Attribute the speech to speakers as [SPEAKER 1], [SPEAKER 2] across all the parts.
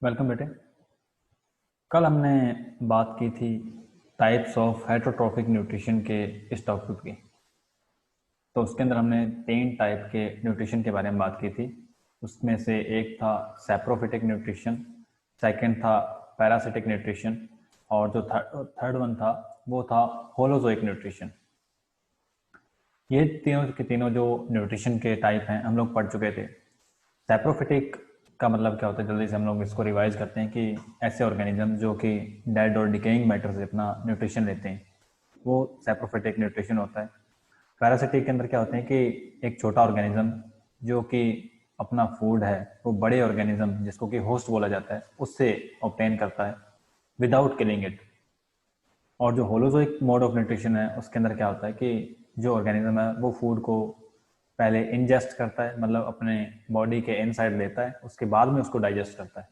[SPEAKER 1] Welcome बेटे। कल हमने बात की थी टाइप्स ऑफ हेटरोट्रॉफिक न्यूट्रिशन के इस टॉपिक की। तो उसके अंदर हमने 3 टाइप के न्यूट्रिशन के बारे में बात की थी। उसमें से एक था सैप्रोफिटिक न्यूट्रिशन, सेकंड था पैरासिटिक न्यूट्रिशन, और जो थर्ड वन था वो था होलोजोइक न्यूट्रिशन। ये तीनों के तीनों जो न्यूट्रिशन के टाइप हैं हम लोग पढ़ चुके थे। सैप्रोफिटिक का मतलब क्या होता है, जल्दी से हम लोग इसको रिवाइज करते हैं कि ऐसे ऑर्गेनिज्म जो कि डेड और डिकेइंग मैटर से अपना न्यूट्रिशन लेते हैं वो सैप्रोफिटिक न्यूट्रिशन होता है। पैरासिटिक के अंदर क्या होते हैं कि एक छोटा ऑर्गेनिज्म जो कि अपना फूड है वो बड़े ऑर्गेनिज्म जिसको कि होस्ट बोला जाता है उससे ऑब्टेन करता है विदाउट किलिंग इट। और जो होलोजोइक मोड ऑफ न्यूट्रिशन है उसके अंदर क्या होता है कि जो ऑर्गेनिज्म है वो फूड को पहले इंजेस्ट करता है, मतलब अपने बॉडी के इनसाइड लेता है, उसके बाद में उसको डाइजेस्ट करता है।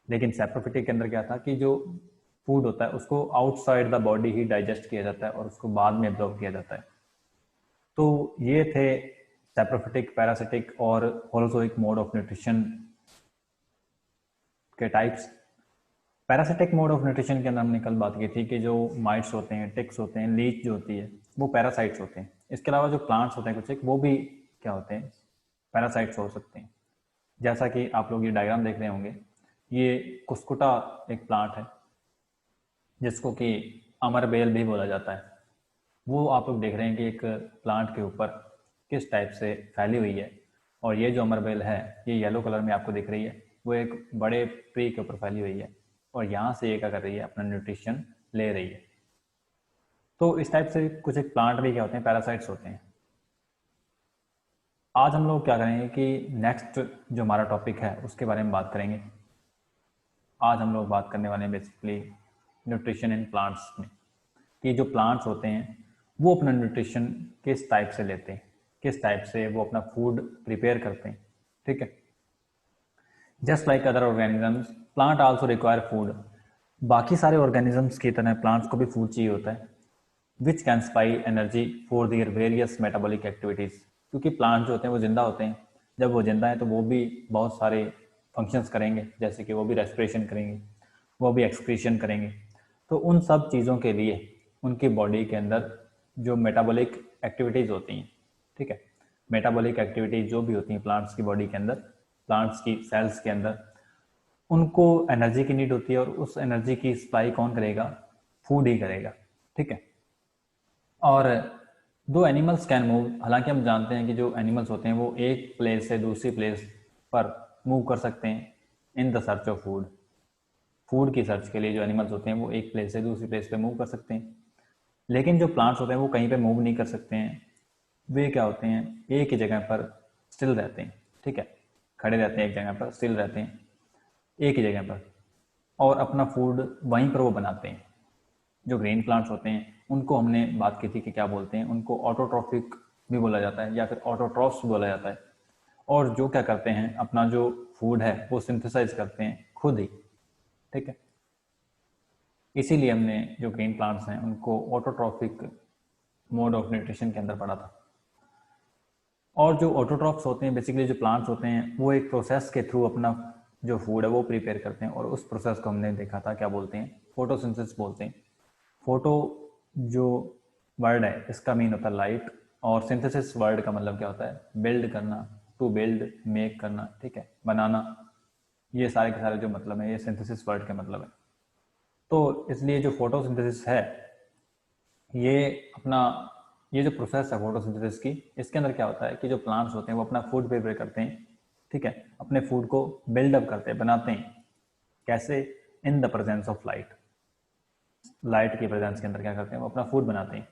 [SPEAKER 1] लेकिन सैप्रोफिटिक के अंदर क्या था कि जो फूड होता है उसको outside the body he digest किया जाता है और उसको बाद में एब्जॉर्ब किया जाता है। तो ये थे सैप्रोफिटिक, पैरासिटिक और होलोजोइक मोड ऑफ न्यूट्रिशन के types. Parasitic mode of nutrition के अंदर हमने कल बात की थी कि जो माइट्स होते हैं, टिक्स होते हैं, लीच जो होती है वो पैरासाइट्स होते हैं। इसके अलावा जो प्लांट्स होते हैं कुछ एक वो भी क्या होते हैं, पैरासाइट्स हो सकते हैं। जैसा कि आप लोग ये डायग्राम देख रहे होंगे, ये कुस्कुटा एक प्लांट है जिसको कि अमरबेल भी बोला जाता है। वो आप लोग देख रहे हैं कि एक प्लांट के ऊपर किस टाइप से फैली हुई है। और ये जो अमरबेल है ये येलो कलर में आपको दिख रही है, वो एक बड़े ट्री के ऊपर फैली हुई है और यहाँ से ये क्या कर रही है, अपना न्यूट्रिशन ले रही है। तो इस टाइप से कुछ एक प्लांट भी क्या होते हैं, पैरासाइट्स होते हैं। आज हम लोग क्या करेंगे कि नेक्स्ट जो हमारा टॉपिक है उसके बारे में बात करेंगे। आज हम लोग बात करने वाले हैं बेसिकली न्यूट्रिशन इन प्लांट्स में, कि जो प्लांट्स होते हैं वो अपना न्यूट्रिशन किस टाइप से लेते हैं, किस टाइप से वो अपना फूड प्रिपेयर करते हैं। ठीक है, just like other organisms plant also require food. बाकी सारे ऑर्गेनिजम्स की तरह प्लांट्स को भी फूड चाहिए होता है which can supply energy for their various metabolic activities. क्योंकि प्लांट जो होते हैं वो जिंदा होते हैं, जब वो जिंदा हैं तो वो भी बहुत सारे फंक्शंस करेंगे, जैसे कि वो भी रेस्पिरेशन करेंगे, वो भी एक्सक्रीशन करेंगे। तो उन सब चीज़ों के लिए उनकी बॉडी के अंदर जो मेटाबॉलिक एक्टिविटीज़ होती हैं, ठीक है, मेटाबॉलिक एक्टिविटीज़ जो भी होती हैं प्लांट्स की बॉडी के अंदर, प्लांट्स की सेल्स के अंदर, उनको एनर्जी की नीड होती है और उस एनर्जी की सप्लाई कौन करेगा, फूड ही करेगा। ठीक है, और दो एनिमल्स कैन मूव, हालांकि हम जानते हैं कि जो एनिमल्स होते हैं वो एक प्लेस से दूसरी प्लेस पर मूव कर सकते हैं in the search of food. Food की सर्च के लिए जो एनिमल्स होते हैं वो एक प्लेस से दूसरी प्लेस पे मूव कर सकते हैं। लेकिन जो प्लांट्स होते हैं वो कहीं पे मूव नहीं कर सकते हैं, वे क्या होते हैं, एक ही जगह पर स्टिल रहते हैं। ठीक है, खड़े रहते हैं एक जगह पर, स्टिल रहते हैं एक ही जगह पर, और अपना फूड वहीं पर वो बनाते हैं। जो ग्रीन प्लांट्स होते हैं उनको हमने बात की थी कि क्या बोलते हैं, उनको ऑटोट्रॉफिक भी बोला जाता है या फिर ऑटोट्रॉफ्स बोला जाता है। और जो क्या करते हैं, अपना जो फूड है वो सिंथेसाइज करते हैं खुद ही। ठीक है, इसीलिए हमने जो ग्रीन प्लांट्स हैं उनको ऑटोट्रॉफिक मोड ऑफ न्यूट्रिशन के अंदर पढ़ा था। और जो ऑटोट्रॉफ्स होते हैं, बेसिकली जो प्लांट्स होते हैं, वो एक प्रोसेस के थ्रू अपना जो फूड है वो प्रिपेयर करते हैं, और उस प्रोसेस को हमने देखा था क्या बोलते हैं, फोटोसिंथेसिस बोलते हैं। फोटो जो वर्ड है इसका मीन होता है लाइट, और सिंथेसिस वर्ड का मतलब क्या होता है, बिल्ड करना, टू बिल्ड, मेक करना, ठीक है, बनाना। ये सारे के सारे जो मतलब है ये सिंथेसिस वर्ड के मतलब है। तो इसलिए जो फोटोसिंथेसिस है ये अपना, ये जो प्रोसेस है फोटोसिंथेसिस की, इसके अंदर क्या होता है कि जो प्लांट्स होते हैं वो अपना फूड प्रिपेयर करते हैं। ठीक है, अपने फूड को बिल्डअप करते हैं, बनाते हैं। कैसे? In the presence of light. Light की प्रेजेंस के अंदर क्या करते हैं, वो अपना फूड बनाते हैं।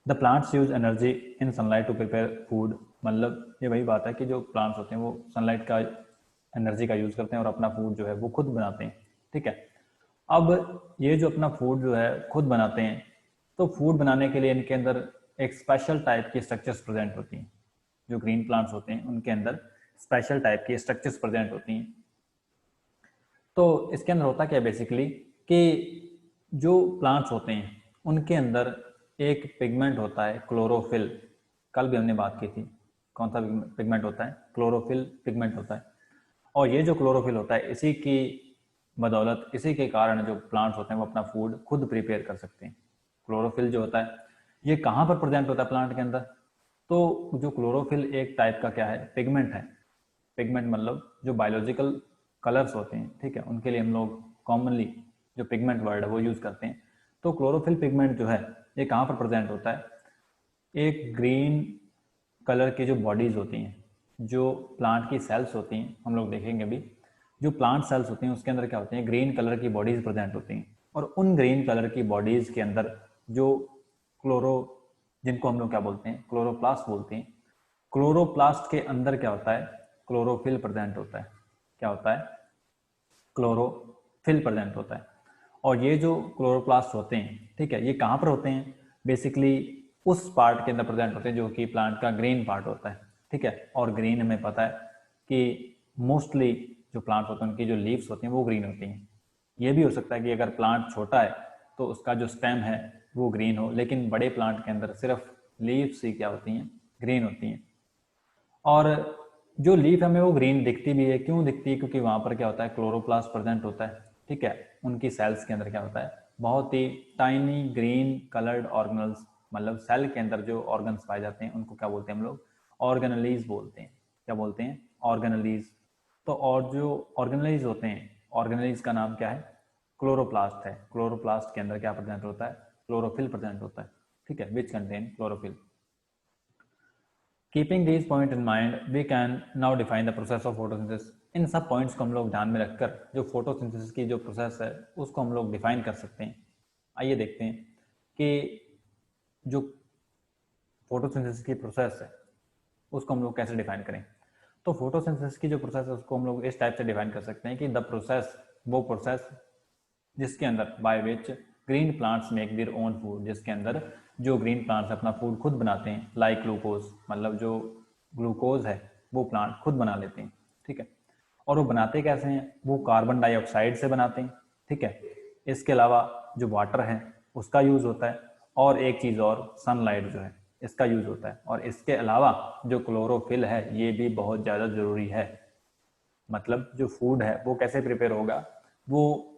[SPEAKER 1] The plants use energy in sunlight to prepare food. मतलब ये वही बात है कि जो प्लांट्स होते हैं वो सनलाइट का एनर्जी का यूज करते हैं और अपना फूड जो है वो खुद बनाते हैं। ठीक है, अब ये जो अपना फूड जो है खुद बनाते हैं, तो फूड बनाने के लिए इनके अंदर एक स्पेशल टाइप की स्ट्रक्चर्स प्रेजेंट होती हैं। जो ग्रीन प्लांट्स होते हैं उनके अंदर स्पेशल टाइप की स्ट्रक्चर्स प्रेजेंट होती हैं। तो इसके अंदर होता क्या है बेसिकली कि जो प्लांट्स होते हैं उनके अंदर एक पिगमेंट होता है क्लोरोफिल। कल भी हमने बात की थी, कौन सा पिगमेंट होता है, क्लोरोफिल पिगमेंट होता है। और ये जो क्लोरोफिल होता है इसी की बदौलत इसी के कारण जो प्लांट्स होते हैं वो अपना फूड खुद प्रिपेयर कर सकते हैं। क्लोरोफिल जो होता है ये कहाँ पर प्रेजेंट होता है प्लांट के अंदर? तो जो क्लोरोफिल एक टाइप का क्या है, पिगमेंट है। पिगमेंट मतलब जो बायोलॉजिकल कलर्स होते हैं, ठीक है, उनके लिए हम लोग कॉमनली जो पिगमेंट वर्ड है वो यूज़ करते हैं। तो क्लोरोफिल पिगमेंट जो है ये कहाँ पर प्रेजेंट होता है? एक ग्रीन कलर की जो बॉडीज़ होती हैं, जो प्लांट की सेल्स होती हैं, हम लोग देखेंगे अभी, जो प्लांट सेल्स होती हैं उसके अंदर क्या होती हैं, ग्रीन कलर की बॉडीज़ प्रेजेंट होती हैं। और उन ग्रीन कलर की बॉडीज़ के अंदर जो क्लोरो, जिनको हम लोग क्या बोलते हैं, क्लोरोप्लास्ट बोलते हैं, क्लोरोप्लास्ट के अंदर क्या होता है, क्लोरोफिल प्रेजेंट होता है। क्या होता है? क्लोरोफिल प्रेजेंट होता है। और ये जो क्लोरोप्लास्ट होते हैं, ठीक है, ये कहाँ पर होते हैं? बेसिकली उस पार्ट के अंदर प्रेजेंट होते हैं जो कि प्लांट का ग्रीन पार्ट होता है, ठीक है। और ग्रीन हमें पता है कि मोस्टली जो प्लांट होते हैं उनकी जो लीव्स होती हैं वो ग्रीन होती हैं। ये भी हो सकता है कि अगर प्लांट छोटा है तो उसका जो स्टेम है वो ग्रीन हो, लेकिन बड़े प्लांट के अंदर सिर्फ लीव्स ही क्या होती हैं, ग्रीन होती हैं। और जो लीफ हमें वो ग्रीन दिखती भी है, क्यों दिखती है? क्योंकि वहाँ पर क्या होता है, क्लोरोप्लास्ट प्रेजेंट होता है, ठीक है। उनकी सेल्स के अंदर क्या होता है, बहुत ही टाइनी ग्रीन कलर्ड ऑर्गेनल्स, मतलब सेल के अंदर जो ऑर्गन्स पाए जाते हैं उनको क्या बोलते हैं हम लोग, ऑर्गेनलीज बोलते हैं। क्या बोलते हैं? ऑर्गेनलीज। तो और जो ऑर्गेनलीज होते हैं, ऑर्गेनलीज का नाम क्या है? क्लोरोप्लास्ट है। क्लोरोप्लास्ट के अंदर क्या प्रेजेंट होता है? क्लोरोफिल प्रेजेंट होता है, ठीक है, which contain chlorophyll. Keeping these point in mind we can now define the process of photosynthesis. इन सब पॉइंट्स को हम लोग ध्यान में रखकर जो फोटोसिंथेसिस की जो प्रोसेस है उसको हम लोग डिफाइन कर सकते हैं। आइए देखते हैं कि जो फोटोसिंथेसिस की प्रोसेस है उसको हम लोग कैसे डिफाइन करें। तो फोटोसिंथेसिस की जो प्रोसेस है उसको हम लोग इस टाइप से डिफाइन कर सकते हैं कि द प्रोसेस, वो प्रोसेस जिसके अंदर by which green plants make their own food, जिसके अंदर जो ग्रीन प्लांट्स अपना फूड खुद बनाते हैं, लाइक ग्लूकोज, मतलब जो ग्लूकोज है वो प्लांट खुद बना लेते हैं, ठीक है। और वो बनाते कैसे हैं? वो कार्बन डाइऑक्साइड से बनाते हैं, ठीक है। इसके अलावा जो वाटर है उसका यूज़ होता है, और एक चीज़ और, सनलाइट जो है इसका यूज़ होता है। और इसके अलावा जो क्लोरोफिल है ये भी बहुत ज़्यादा ज़रूरी है। मतलब जो फूड है वो कैसे प्रिपेयर होगा, वो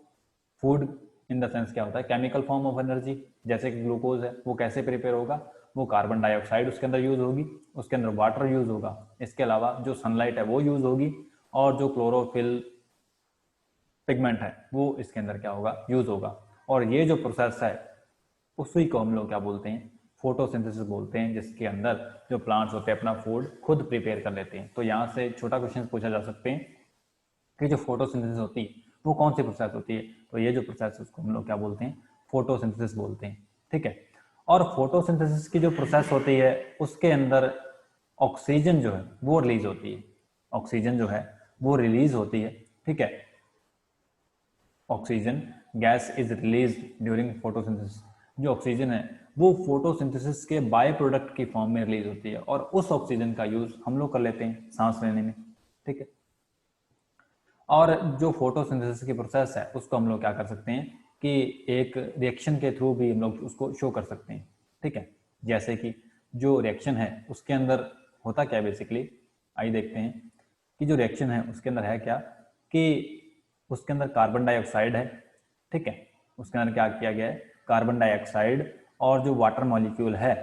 [SPEAKER 1] फूड इन द सेंस क्या होता है, केमिकल फॉर्म ऑफ एनर्जी, जैसे कि ग्लूकोज है वो कैसे प्रिपेयर होगा, वो कार्बन डाइऑक्साइड उसके अंदर यूज होगी, उसके अंदर वाटर यूज होगा, इसके अलावा जो सनलाइट है वो यूज होगी, और जो क्लोरोफिल पिगमेंट है वो इसके अंदर क्या होगा, यूज होगा। और ये जो प्रोसेस है उसी को हम लोग क्या बोलते हैं, फोटोसिंथेसिस बोलते हैं, जिसके अंदर जो प्लांट्स होते हैं अपना फूड खुद प्रिपेयर कर लेते हैं। तो यहाँ से छोटा क्वेश्चन पूछा जा सकते हैं कि जो फोटोसिंथेसिस होती है वो कौन सी प्रोसेस होती है? तो ये जो प्रोसेस है उसको हम लोग क्या बोलते हैं, फोटोसिंथेसिस बोलते हैं, ठीक है। और फोटोसिंथेसिस की जो प्रोसेस होती है उसके अंदर ऑक्सीजन जो है वो रिलीज होती है, ऑक्सीजन जो है वो रिलीज होती है, ठीक है। Oxygen gas is release during photosynthesis. जो ऑक्सीजन है वो फोटोसिंथेसिस के बाय प्रोडक्ट की फॉर्म में रिलीज होती है, और उस ऑक्सीजन का यूज हम लोग कर लेते हैं सांस लेने में, ठीक है। और जो फोटोसिंथेसिस की प्रोसेस है उसको हम लोग क्या कर सकते हैं कि एक रिएक्शन के थ्रू भी हम लोग उसको शो कर सकते हैं, ठीक है। जैसे कि जो रिएक्शन है उसके अंदर होता क्या है बेसिकली, आइए देखते हैं कि जो रिएक्शन है उसके अंदर है क्या, कि उसके अंदर कार्बन डाइऑक्साइड है, ठीक है। उसके अंदर क्या किया गया है, कार्बन डाइऑक्साइड और जो वाटर मॉलिक्यूल है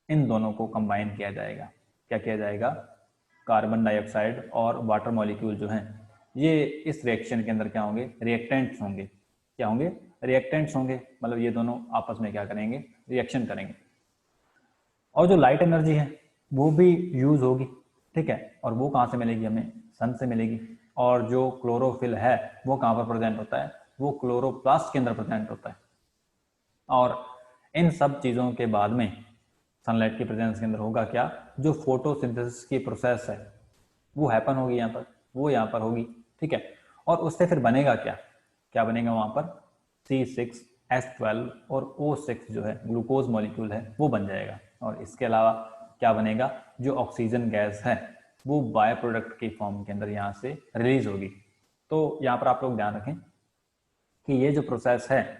[SPEAKER 1] इन दोनों को कंबाइन किया जाएगा। क्या किया जाएगा? कार्बन डाइऑक्साइड और वाटर मॉलिक्यूल जो हैं ये इस रिएक्शन के अंदर क्या होंगे, रिएक्टेंट्स होंगे। क्या होंगे? रिएक्टेंट्स होंगे। मतलब ये दोनों आपस में क्या करेंगे, रिएक्शन करेंगे। और जो लाइट एनर्जी है वो भी यूज होगी, ठीक है। और वो कहाँ से मिलेगी हमें? सन से मिलेगी। और जो क्लोरोफिल है वो कहाँ पर प्रेजेंट होता है? वो क्लोरोप्लास्ट के अंदर प्रेजेंट होता है। और इन सब चीज़ों के बाद में सनलाइट की प्रेजेंस के अंदर होगा क्या, जो फोटोसिंथेसिस की प्रोसेस है वो हैपन होगी यहाँ पर, वो यहाँ पर होगी, ठीक है। और उससे फिर बनेगा क्या, क्या बनेगा वहाँ पर? C6H12 और O6 जो है ग्लूकोज मॉलिक्यूल है वो बन जाएगा। और इसके अलावा क्या बनेगा, जो ऑक्सीजन गैस है वो बाय प्रोडक्ट की फॉर्म के अंदर यहाँ से रिलीज होगी। तो यहाँ पर आप लोग ध्यान रखें कि ये जो प्रोसेस है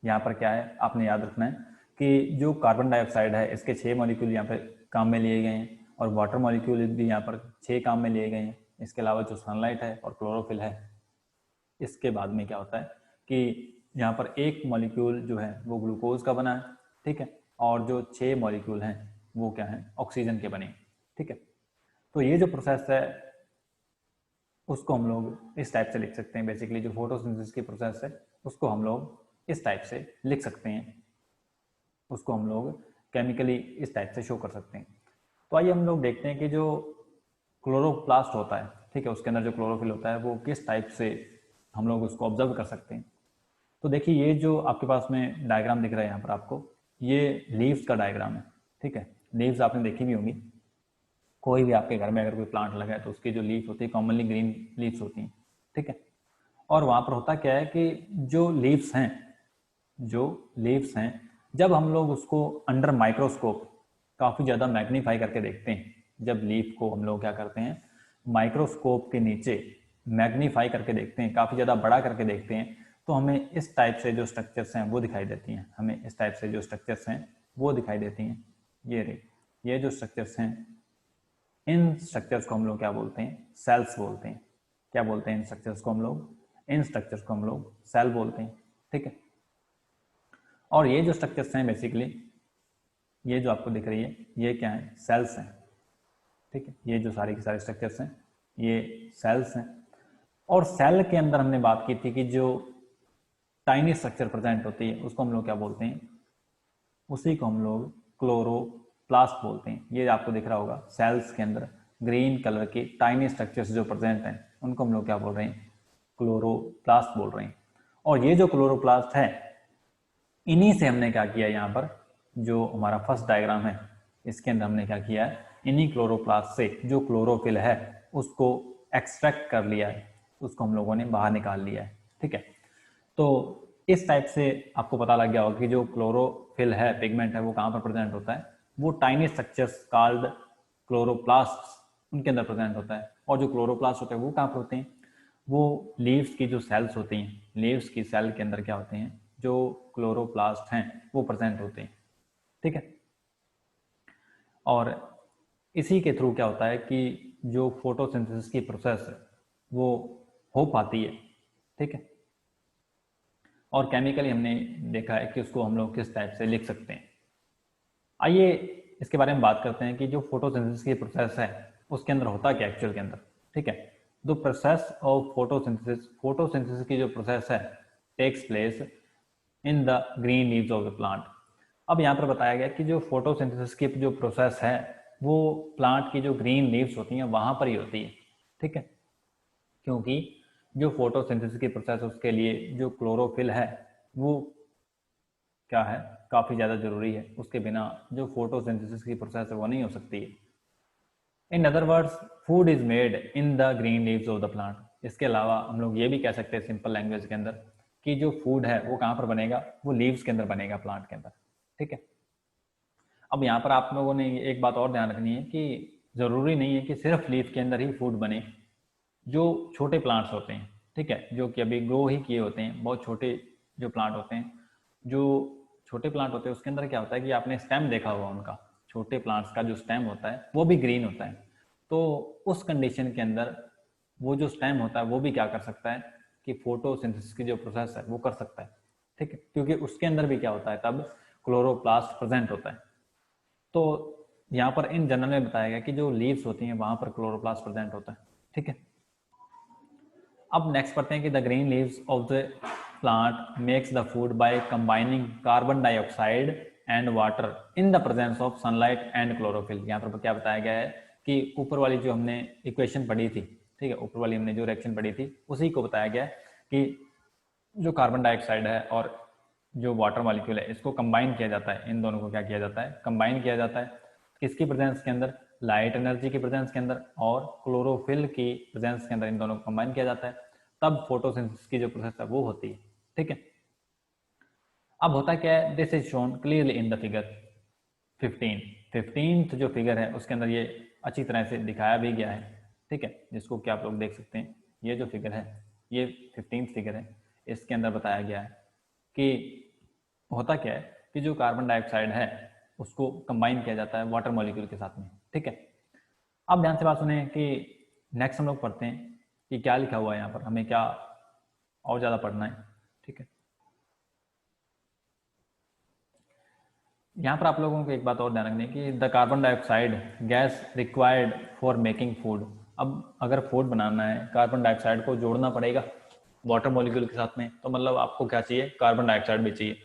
[SPEAKER 1] यहाँ पर क्या है, आपने याद रखना है कि जो कार्बन डाइऑक्साइड है इसके 6 मॉलिक्यूल यहाँ पे काम में लिए गए हैं, और वाटर मॉलिक्यूल भी यहाँ पर 6 काम में लिए गए हैं। इसके अलावा जो सनलाइट है और क्लोरोफिल है इसके बाद में क्या होता है कि यहाँ पर एक मॉलिक्यूल जो है वो ग्लूकोज का बना है, ठीक है, और जो 6 मॉलिक्यूल हैं वो क्या है, ऑक्सीजन के बने, ठीक है। तो ये जो प्रोसेस है उसको हम लोग इस टाइप से लिख सकते हैं, बेसिकली जो फोटोसिंथेसिस की प्रोसेस है उसको हम लोग इस टाइप से लिख सकते हैं, उसको हम लोग केमिकली इस टाइप से शो कर सकते हैं। तो आइए हम लोग देखते हैं कि जो क्लोरोप्लास्ट होता है, ठीक है, उसके अंदर जो क्लोरोफिल होता है वो किस टाइप से हम लोग उसको ऑब्जर्व कर सकते हैं। तो देखिए ये जो आपके पास में डायग्राम दिख रहा है यहाँ पर आपको, ये लीव्स का डायग्राम है, ठीक है। लीव्स आपने देखी भी होंगी, कोई भी आपके घर में अगर कोई प्लांट लगा है तो उसकी जो लीफ होती है कॉमनली ग्रीन लीव्स होती हैं, ठीक है। और वहाँ पर होता क्या है कि जो लीव्स हैं, जो लीव्स हैं, जब हम लोग उसको अंडर माइक्रोस्कोप काफ़ी ज़्यादा मैग्नीफाई करके देखते हैं, जब लीफ को हम लोग क्या करते हैं माइक्रोस्कोप के नीचे मैग्नीफाई करके देखते हैं, काफ़ी ज़्यादा बड़ा करके देखते हैं, तो हमें इस टाइप से जो स्ट्रक्चर्स हैं वो दिखाई देती हैं, हमें इस टाइप से जो स्ट्रक्चर्स हैं वो दिखाई देती हैं। ये जो स्ट्रक्चर्स हैं, इन स्ट्रक्चर्स को हम लोग क्या बोलते हैं, सेल्स बोलते हैं। क्या बोलते हैं इन स्ट्रक्चर्स को हम लोग, इन स्ट्रक्चर्स को हम लोग सेल बोलते हैं, ठीक है। और ये जो स्ट्रक्चर्स हैं बेसिकली, ये जो आपको दिख रही है ये क्या है, सेल्स हैं, ठीक है। ये जो सारी की सारी स्ट्रक्चर्स हैं ये सेल्स हैं। और सेल के अंदर हमने बात की थी कि जो टाइनी स्ट्रक्चर प्रेजेंट होती है उसको हम लोग क्या बोलते हैं, उसी को हम लोग क्लोरोप्लास्ट बोलते हैं। ये आपको दिख रहा होगा सेल्स के अंदर ग्रीन कलर की टाइनी स्ट्रक्चर्स जो प्रेजेंट हैं उनको हम लोग क्या बोल रहे हैं, क्लोरोप्लास्ट बोल रहे हैं। और ये जो क्लोरोप्लास्ट है, इन्हीं से हमने क्या किया, यहाँ पर जो हमारा फर्स्ट डायग्राम है इसके अंदर हमने क्या किया है, इन्हीं क्लोरोप्लास्ट से जो क्लोरोफिल है उसको एक्सट्रैक्ट कर लिया है, उसको हम लोगों ने बाहर निकाल लिया है, ठीक है। तो इस टाइप से आपको पता लग गया होगा कि जो क्लोरोफिल है, पिगमेंट है, वो कहाँ पर प्रेजेंट होता है, वो टाइनी स्ट्रक्चर्स कॉल्ड क्लोरोप्लास्ट उनके अंदर प्रेजेंट होता है। और जो क्लोरोप्लास्ट होते हैं वो कहाँ पर होते हैं, वो लीव्स की जो सेल्स होती हैं, लीव्स की सेल के अंदर क्या होते हैं, जो क्लोरोप्लास्ट हैं वो प्रेजेंट होते हैं, ठीक है। और इसी के थ्रू क्या होता है कि जो फोटोसिंथेसिस की प्रोसेस है वो हो पाती है, ठीक है। और केमिकली हमने देखा है कि उसको हम लोग किस टाइप से लिख सकते हैं। आइए इसके बारे में बात करते हैं कि जो फोटोसिंथेसिस की प्रोसेस है उसके अंदर होता क्या एक्चुअल के अंदर, ठीक है। The process of photosynthesis, photosynthesis की जो प्रोसेस है takes place in the green leaves of the plant. अब यहाँ पर बताया गया कि जो फोटोसिंथेसिस की जो प्रोसेस है वो प्लांट की जो ग्रीन लीव्स होती हैं वहां पर ही होती है, ठीक है। क्योंकि जो फोटोसिंथेसिस की प्रोसेस है उसके लिए जो क्लोरोफिल है वो क्या है, काफ़ी ज़्यादा ज़रूरी है, उसके बिना जो फोटोसिंथेसिस की प्रोसेस है वो नहीं हो सकती है। In other words, food is made in the green leaves of the plant. इसके अलावा हम लोग ये भी कह सकते हैं सिंपल लैंग्वेज के अंदर कि जो फूड है वो कहाँ पर बनेगा, वो लीव्स के अंदर बनेगा, प्लांट के अंदर, ठीक है। अब यहाँ पर आप लोगों ने एक बात और ध्यान रखनी है कि ज़रूरी नहीं है कि सिर्फ लीफ के अंदर ही फूड बने। जो छोटे प्लांट्स होते हैं, ठीक है, जो कि अभी ग्रो ही किए होते हैं, बहुत छोटे जो प्लांट होते हैं, जो छोटे प्लांट होते हैं उसके अंदर क्या होता है कि आपने स्टेम देखा होगा उनका, छोटे प्लांट्स का जो स्टेम होता है वो भी ग्रीन होता है। तो उस कंडीशन के अंदर वो जो स्टेम होता है वो भी क्या कर सकता है कि फोटोसिंथेसिस की जो प्रोसेस है वो कर सकता है, ठीक है, क्योंकि उसके अंदर भी क्या होता है तब क्लोरोप्लास्ट प्रेजेंट होता है। तो यहाँ पर इन जनरल में बताया गया कि जो लीव्स होती हैं वहां पर क्लोरोप्लास्ट प्रेजेंट होता है, ठीक है। अब नेक्स्ट पढ़ते हैं कि the green leaves of the plant makes the food by combining carbon dioxide and water in the presence of sunlight and chlorophyll. यहाँ पर क्या बताया गया है कि ऊपर वाली जो हमने इक्वेशन पढ़ी थी, ठीक है, ऊपर वाली हमने जो रिएक्शन पढ़ी थी उसी को बताया गया है कि जो कार्बन डाइऑक्साइड है और जो वाटर मॉलिक्यूल है इसको कंबाइन किया जाता है, इन दोनों को क्या किया जाता है, कंबाइन किया जाता है, किसकी प्रेजेंस के अंदर, लाइट एनर्जी की प्रेजेंस के अंदर और क्लोरोफिल की प्रेजेंस के अंदर, इन दोनों को कंबाइन किया जाता है, तब फोटोसिंथेसिस की जो प्रोसेस है वो होती है, ठीक है। अब होता क्या है, this is shown clearly in the figure 15। 15th जो फिगर है उसके अंदर ये अच्छी तरह से दिखाया भी गया है, ठीक है, जिसको कि आप लोग देख सकते हैं। ये जो फिगर है ये 15th फिगर है, इसके अंदर बताया गया है कि होता क्या है कि जो कार्बन डाइऑक्साइड है उसको कंबाइन किया जाता है वाटर मॉलिक्यूल के साथ में, ठीक है। अब ध्यान से बात सुने कि नेक्स्ट हम लोग पढ़ते हैं कि क्या लिखा हुआ है यहाँ पर, हमें क्या और ज़्यादा पढ़ना है, ठीक है। यहाँ पर आप लोगों को एक बात और ध्यान रखनी है कि the carbon dioxide gas required for making food. अब अगर फूड बनाना है कार्बन डाइऑक्साइड को जोड़ना पड़ेगा वाटर मॉलिक्यूल के साथ में, तो मतलब आपको क्या चाहिए, कार्बन डाइऑक्साइड भी चाहिए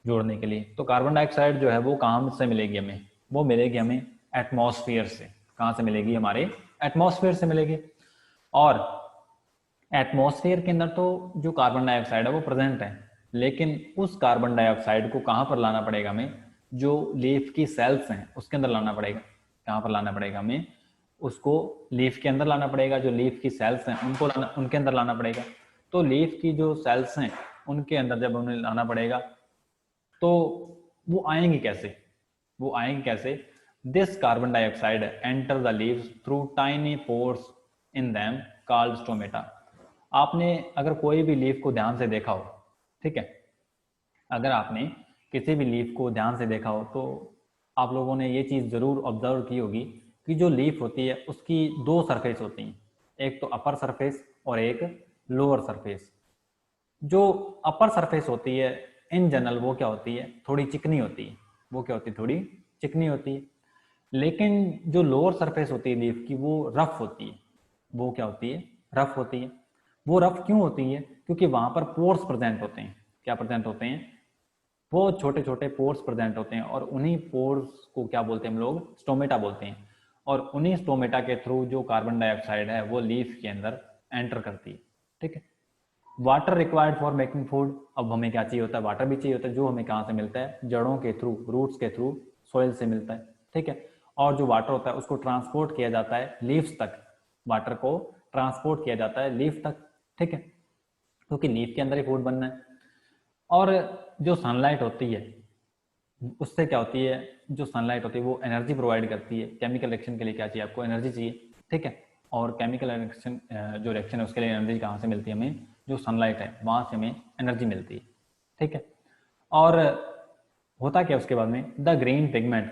[SPEAKER 1] जोड़ने के लिए। तो कार्बन डाइऑक्साइड जो है वो कहाँ से मिलेगी हमें, वो मिलेगी हमें एटमॉस्फेयर से। कहाँ से मिलेगी, हमारे एटमॉस्फेयर से मिलेगी। और एटमॉस्फेयर के अंदर तो जो कार्बन डाइऑक्साइड है वो प्रेजेंट है, लेकिन उस कार्बन डाइऑक्साइड को कहाँ पर लाना पड़ेगा हमें, जो लीफ की सेल्स हैं उसके अंदर लाना पड़ेगा। कहाँ पर लाना पड़ेगा हमें, उसको लीफ के अंदर लाना पड़ेगा। जो लीफ की सेल्स हैं उनको उनके अंदर लाना पड़ेगा। तो लीफ की जो सेल्स हैं उनके अंदर जब उन्हें लाना पड़ेगा तो वो आएंगी कैसे, वो आएंगी कैसे, this carbon dioxide enter the leaves through tiny pores in them called stomata. आपने अगर कोई भी लीफ को ध्यान से देखा हो, ठीक है, अगर आपने किसी भी लीफ को ध्यान से देखा हो तो आप लोगों ने ये चीज़ ज़रूर ऑब्जर्व की होगी कि जो लीफ होती है उसकी दो सरफेस होती हैं, एक तो अपर सरफेस और एक लोअर सरफेस। जो अपर सरफेस होती है इन जनरल वो क्या होती है, थोड़ी चिकनी होती है। वो क्या होती है, थोड़ी चिकनी होती है। लेकिन जो लोअर सरफेस होती है लीफ की वो रफ होती है। वो क्या होती है, रफ होती है। वो रफ क्यों होती है, क्योंकि वहां पर पोर्स प्रेजेंट होते हैं। क्या प्रेजेंट होते हैं, वो छोटे छोटे पोर्स प्रेजेंट होते हैं और उन्हीं पोर्स को क्या बोलते हैं हम लोग, स्टोमेटा बोलते हैं। और उन्हीं स्टोमेटा के थ्रू जो कार्बन डाइऑक्साइड है वो लीफ के अंदर एंटर करती है, ठीक है। Water required for making food. अब हमें क्या चाहिए होता है, वाटर भी चाहिए होता है, जो हमें कहाँ से मिलता है, जड़ों के थ्रू, रूट्स के थ्रू, सॉइल से मिलता है, ठीक है। और जो वाटर होता है उसको ट्रांसपोर्ट किया जाता है लीव्स तक। वाटर को ट्रांसपोर्ट किया जाता है लीफ तक, ठीक है, क्योंकि लीफ के अंदर ही फूड बनना है। और जो सनलाइट होती है उससे क्या होती है, जो सनलाइट होती है वो एनर्जी प्रोवाइड करती है। केमिकल रिएक्शन के लिए क्या चाहिए आपको, एनर्जी चाहिए, ठीक है। और केमिकल रिएक्शन जो रिएक्शन है उसके लिए एनर्जी कहाँ से मिलती है हमें, जो सनलाइट है वहाँ से हमें एनर्जी मिलती है, ठीक है। और होता क्या उसके बाद में, द ग्रीन पिगमेंट,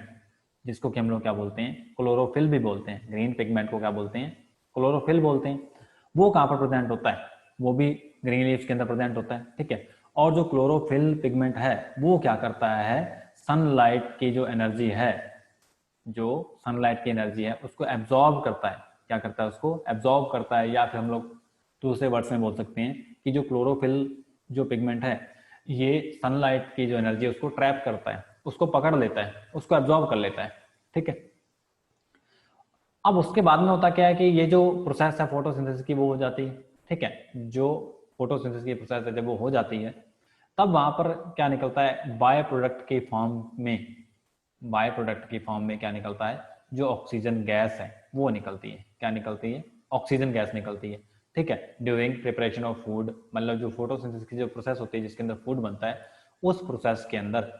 [SPEAKER 1] जिसको कि हम लोग क्या बोलते हैं, क्लोरोफिल भी बोलते हैं। ग्रीन पिगमेंट को क्या बोलते हैं, क्लोरोफिल बोलते हैं। वो कहाँ पर प्रेजेंट होता है, वो भी ग्रीन लीव्स के अंदर प्रेजेंट होता है, ठीक है। और जो क्लोरोफिल पिगमेंट है वो क्या करता है, सनलाइट की जो एनर्जी है, जो सनलाइट की एनर्जी है उसको एब्जॉर्ब करता है। क्या करता है, उसको एब्जॉर्ब करता है। या फिर हम लोग दूसरे वर्ड्स में बोल सकते हैं कि जो क्लोरोफिल जो पिगमेंट है ये सनलाइट की जो एनर्जी है उसको ट्रैप करता है, उसको पकड़ लेता है, उसको एब्जॉर्ब कर लेता है, ठीक है। अब उसके बाद में होता क्या है कि ये जो प्रोसेस है फोटोसिंथेसिस की वो हो जाती है, ठीक है। जो फोटोसिंथेसिस की प्रोसेस है जब वो हो जाती है तब वहां पर क्या निकलता है, बाय प्रोडक्ट के फॉर्म में, बाय प्रोडक्ट की फॉर्म में क्या निकलता है, जो ऑक्सीजन गैस है वो निकलती है। क्या निकलती है, ऑक्सीजन गैस निकलती है, ठीक है। ड्यूरिंग प्रिपरेशन ऑफ फूड, मतलब जो फोटोसिंथेसिस की जो प्रोसेस होती है जिसके अंदर फूड बनता है, उस प्रोसेस के अंदर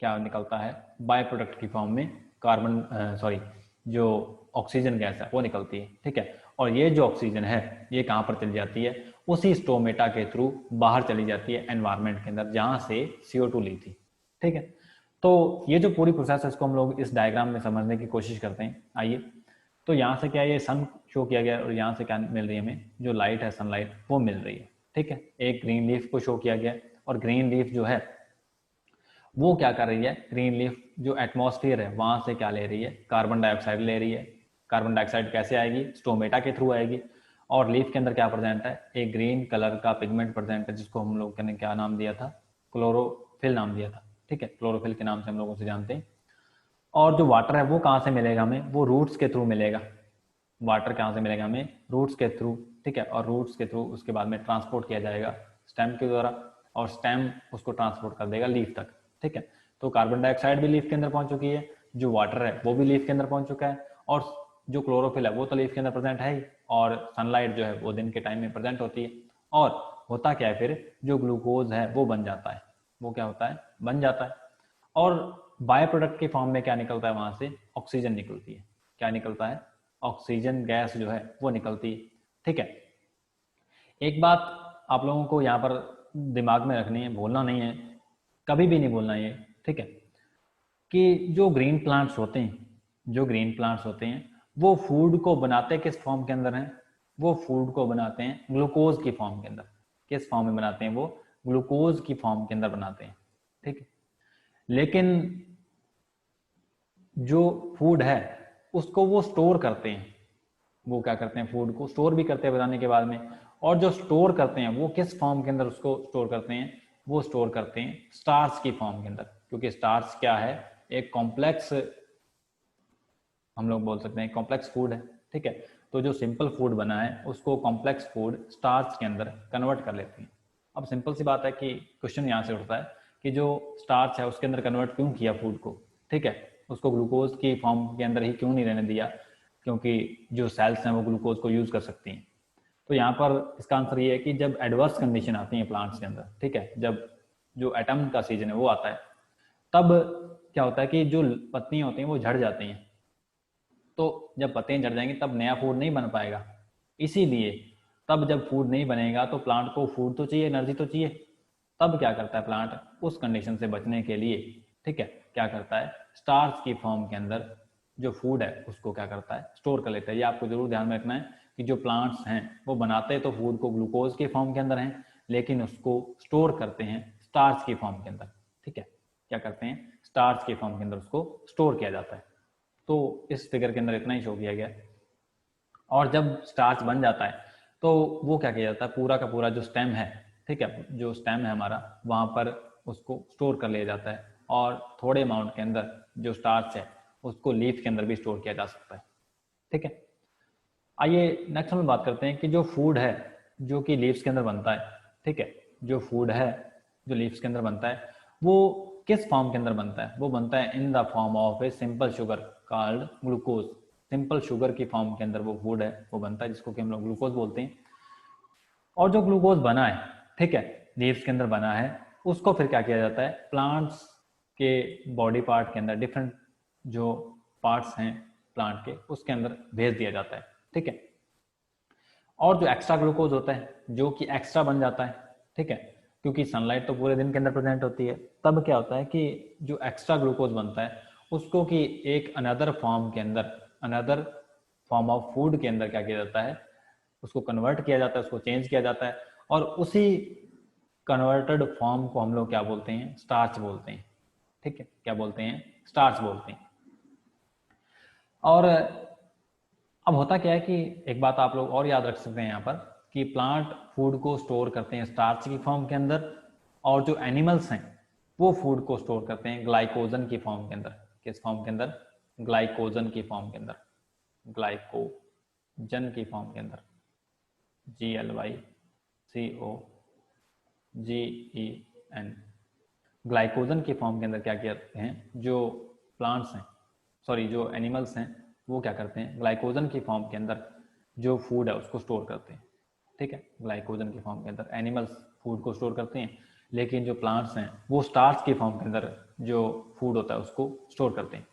[SPEAKER 1] क्या निकलता है, बाय प्रोडक्ट की फॉर्म में कार्बन सॉरी जो ऑक्सीजन गैस है वो निकलती है, ठीक है। और ये जो ऑक्सीजन है ये कहाँ पर चली जाती है, उसी स्टोमेटा के थ्रू बाहर चली जाती है एनवायरमेंट के अंदर जहां से CO2 ली थी, ठीक है। तो ये जो पूरी प्रोसेस है इसको हम लोग इस डायग्राम में समझने की कोशिश करते हैं। आइए, तो यहाँ से क्या ये सन शो किया गया और यहाँ से क्या मिल रही है हमें, जो लाइट है सनलाइट वो मिल रही है, ठीक है। एक ग्रीन लीफ को शो किया गया और ग्रीन लीफ जो है वो क्या कर रही है, ग्रीन लीफ जो एटमॉस्फेयर है वहां से क्या ले रही है, कार्बन डाइऑक्साइड ले रही है। कार्बन डाइऑक्साइड कैसे आएगी, स्टोमेटा के थ्रू आएगी। और लीफ के अंदर क्या प्रेजेंट है, एक ग्रीन कलर का पिगमेंट प्रेजेंट है जिसको हम लोग ने क्या नाम दिया था, क्लोरोफिल नाम दिया था, ठीक है। क्लोरोफिल के नाम से हम लोग उसे जानते हैं। और जो वाटर है वो कहाँ से मिलेगा हमें, वो रूट्स के थ्रू मिलेगा। वाटर कहाँ से मिलेगा हमें, रूट्स के थ्रू, ठीक है। और रूट्स के थ्रू उसके बाद में ट्रांसपोर्ट किया जाएगा स्टेम के द्वारा, और स्टेम उसको ट्रांसपोर्ट कर देगा लीफ तक, ठीक है। तो कार्बन डाइऑक्साइड भी लीफ के अंदर पहुंच चुकी है, जो वाटर है वो भी लीफ के अंदर पहुंच चुका है, और जो क्लोरोफिल है वो तो लीफ के अंदर प्रेजेंट है ही, और सनलाइट जो है वो दिन के टाइम में प्रेजेंट होती है। और होता क्या है फिर, जो ग्लूकोज है वो बन जाता है, वो क्या होता है, बन जाता है। और बाय प्रोडक्ट के फॉर्म में क्या निकलता है, वहां से ऑक्सीजन निकलती है। क्या निकलता है, ऑक्सीजन गैस जो है वो निकलती है, ठीक है। एक बात आप लोगों को यहाँ पर दिमाग में रखनी है, भूलना नहीं है, कभी भी नहीं भूलना है, ठीक है, कि जो ग्रीन प्लांट्स होते हैं, जो ग्रीन प्लांट्स होते हैं वो फूड को बनाते किस फॉर्म के अंदर हैं, वो फूड को बनाते हैं ग्लूकोज की फॉर्म के अंदर, किस फॉर्म में बनाते हैं, वो ग्लूकोज की फॉर्म के अंदर बनाते हैं, ठीक है। लेकिन जो फूड है उसको वो स्टोर करते हैं, वो क्या करते हैं, फूड को स्टोर भी करते हैं बनाने के बाद में, और जो स्टोर करते हैं वो किस फॉर्म के अंदर उसको स्टोर करते हैं, वो स्टोर करते हैं स्टार्च की फॉर्म के अंदर, क्योंकि स्टार्च क्या है, एक कॉम्प्लेक्स, हम लोग बोल सकते हैं कॉम्प्लेक्स फूड है, ठीक है। तो जो सिंपल फूड बना है उसको कॉम्प्लेक्स फूड स्टार्च के अंदर कन्वर्ट कर लेते हैं। अब सिंपल सी बात है कि क्वेश्चन यहाँ से उठता है कि जो स्टार्च है उसके अंदर कन्वर्ट क्यों किया फूड को, ठीक है, उसको ग्लूकोज की फॉर्म के अंदर ही क्यों नहीं रहने दिया, क्योंकि जो सेल्स हैं वो ग्लूकोज को यूज कर सकती हैं। तो यहाँ पर इसका आंसर ये है कि जब एडवर्स कंडीशन आती है प्लांट्स के अंदर, ठीक है, जब जो एटम का सीजन है वो आता है, तब क्या होता है कि जो पत्तियां होती हैं वो झड़ जाती हैं। तो जब पत्तियां झड़ जाएंगी तब नया फूड नहीं बन पाएगा, इसीलिए तब जब फूड नहीं बनेगा तो प्लांट को फूड तो चाहिए, एनर्जी तो चाहिए। तब क्या करता है प्लांट, उस कंडीशन से बचने के लिए, ठीक है, क्या करता है, स्टार्च की फॉर्म के अंदर जो फूड है उसको क्या करता है, स्टोर कर लेता है। ये आपको जरूर ध्यान में रखना है कि जो प्लांट्स हैं वो बनाते तो फूड को ग्लूकोज के फॉर्म के अंदर हैं, लेकिन उसको स्टोर करते हैं स्टार्च की फॉर्म के अंदर, ठीक है, क्या करते हैं, स्टार्च के फॉर्म के अंदर उसको स्टोर किया जाता है। तो इस फिगर के अंदर इतना ही शो किया गया। और जब स्टार्च बन जाता है तो वो क्या किया जाता है, पूरा का पूरा जो स्टेम है, ठीक है, जो स्टेम है हमारा, वहां पर उसको स्टोर कर लिया जाता है, और थोड़े अमाउंट के अंदर जो स्टार्च है उसको लीफ के अंदर भी स्टोर किया जा सकता है, ठीक है। आइए नेक्स्ट हम बात करते हैं कि जो फूड है जो कि लीव्स के अंदर बनता है, ठीक है, जो फूड है जो लीव्स के अंदर बनता है वो किस फॉर्म के अंदर बनता है, वो बनता है in the form of a simple sugar called glucose. Simple sugar की फॉर्म के अंदर वो फूड है वो बनता है, जिसको कि हम लोग ग्लूकोज बोलते हैं। और जो ग्लूकोज बना है, ठीक है, लीव्स के अंदर बना है, उसको फिर क्या किया जाता है, प्लांट्स के बॉडी पार्ट के अंदर, डिफरेंट जो पार्ट्स हैं प्लांट के, उसके अंदर भेज दिया जाता है, ठीक है। और जो एक्स्ट्रा ग्लूकोज होता है जो कि एक्स्ट्रा बन जाता है, ठीक है, क्योंकि सनलाइट तो पूरे दिन के अंदर प्रेजेंट होती है, तब क्या होता है कि जो एक्स्ट्रा ग्लूकोज बनता है उसको कि एक अनदर फॉर्म के अंदर, अनदर फॉर्म ऑफ फूड के अंदर क्या किया जाता है, उसको कन्वर्ट किया जाता है, उसको चेंज किया जाता है, और उसी कन्वर्टेड फॉर्म को हम लोग क्या बोलते हैं, स्टार्च बोलते हैं, ठीक है, क्या बोलते हैं, स्टार्च बोलते हैं। और अब होता क्या है कि एक बात आप लोग और याद रख सकते हैं यहाँ पर कि प्लांट फूड को स्टोर करते हैं स्टार्च की फॉर्म के अंदर, और जो एनिमल्स हैं वो फूड को स्टोर करते हैं ग्लाइकोजन की फॉर्म के अंदर। किस फॉर्म के अंदर, ग्लाइकोजन की फॉर्म के अंदर, ग्लाइकोजन की फॉर्म के अंदर, GLYCOGEN, ग्लाइकोजन की फॉर्म के अंदर क्या कहते हैं, जो प्लांट्स हैं, सॉरी जो एनिमल्स हैं, वो क्या करते हैं, ग्लाइकोजन की फॉर्म के अंदर जो फूड है उसको स्टोर करते हैं, ठीक है। ग्लाइकोजन की फॉर्म के अंदर एनिमल्स फूड को स्टोर करते हैं, लेकिन जो प्लांट्स हैं वो स्टार्च की फॉर्म के अंदर जो फूड होता है उसको स्टोर करते हैं।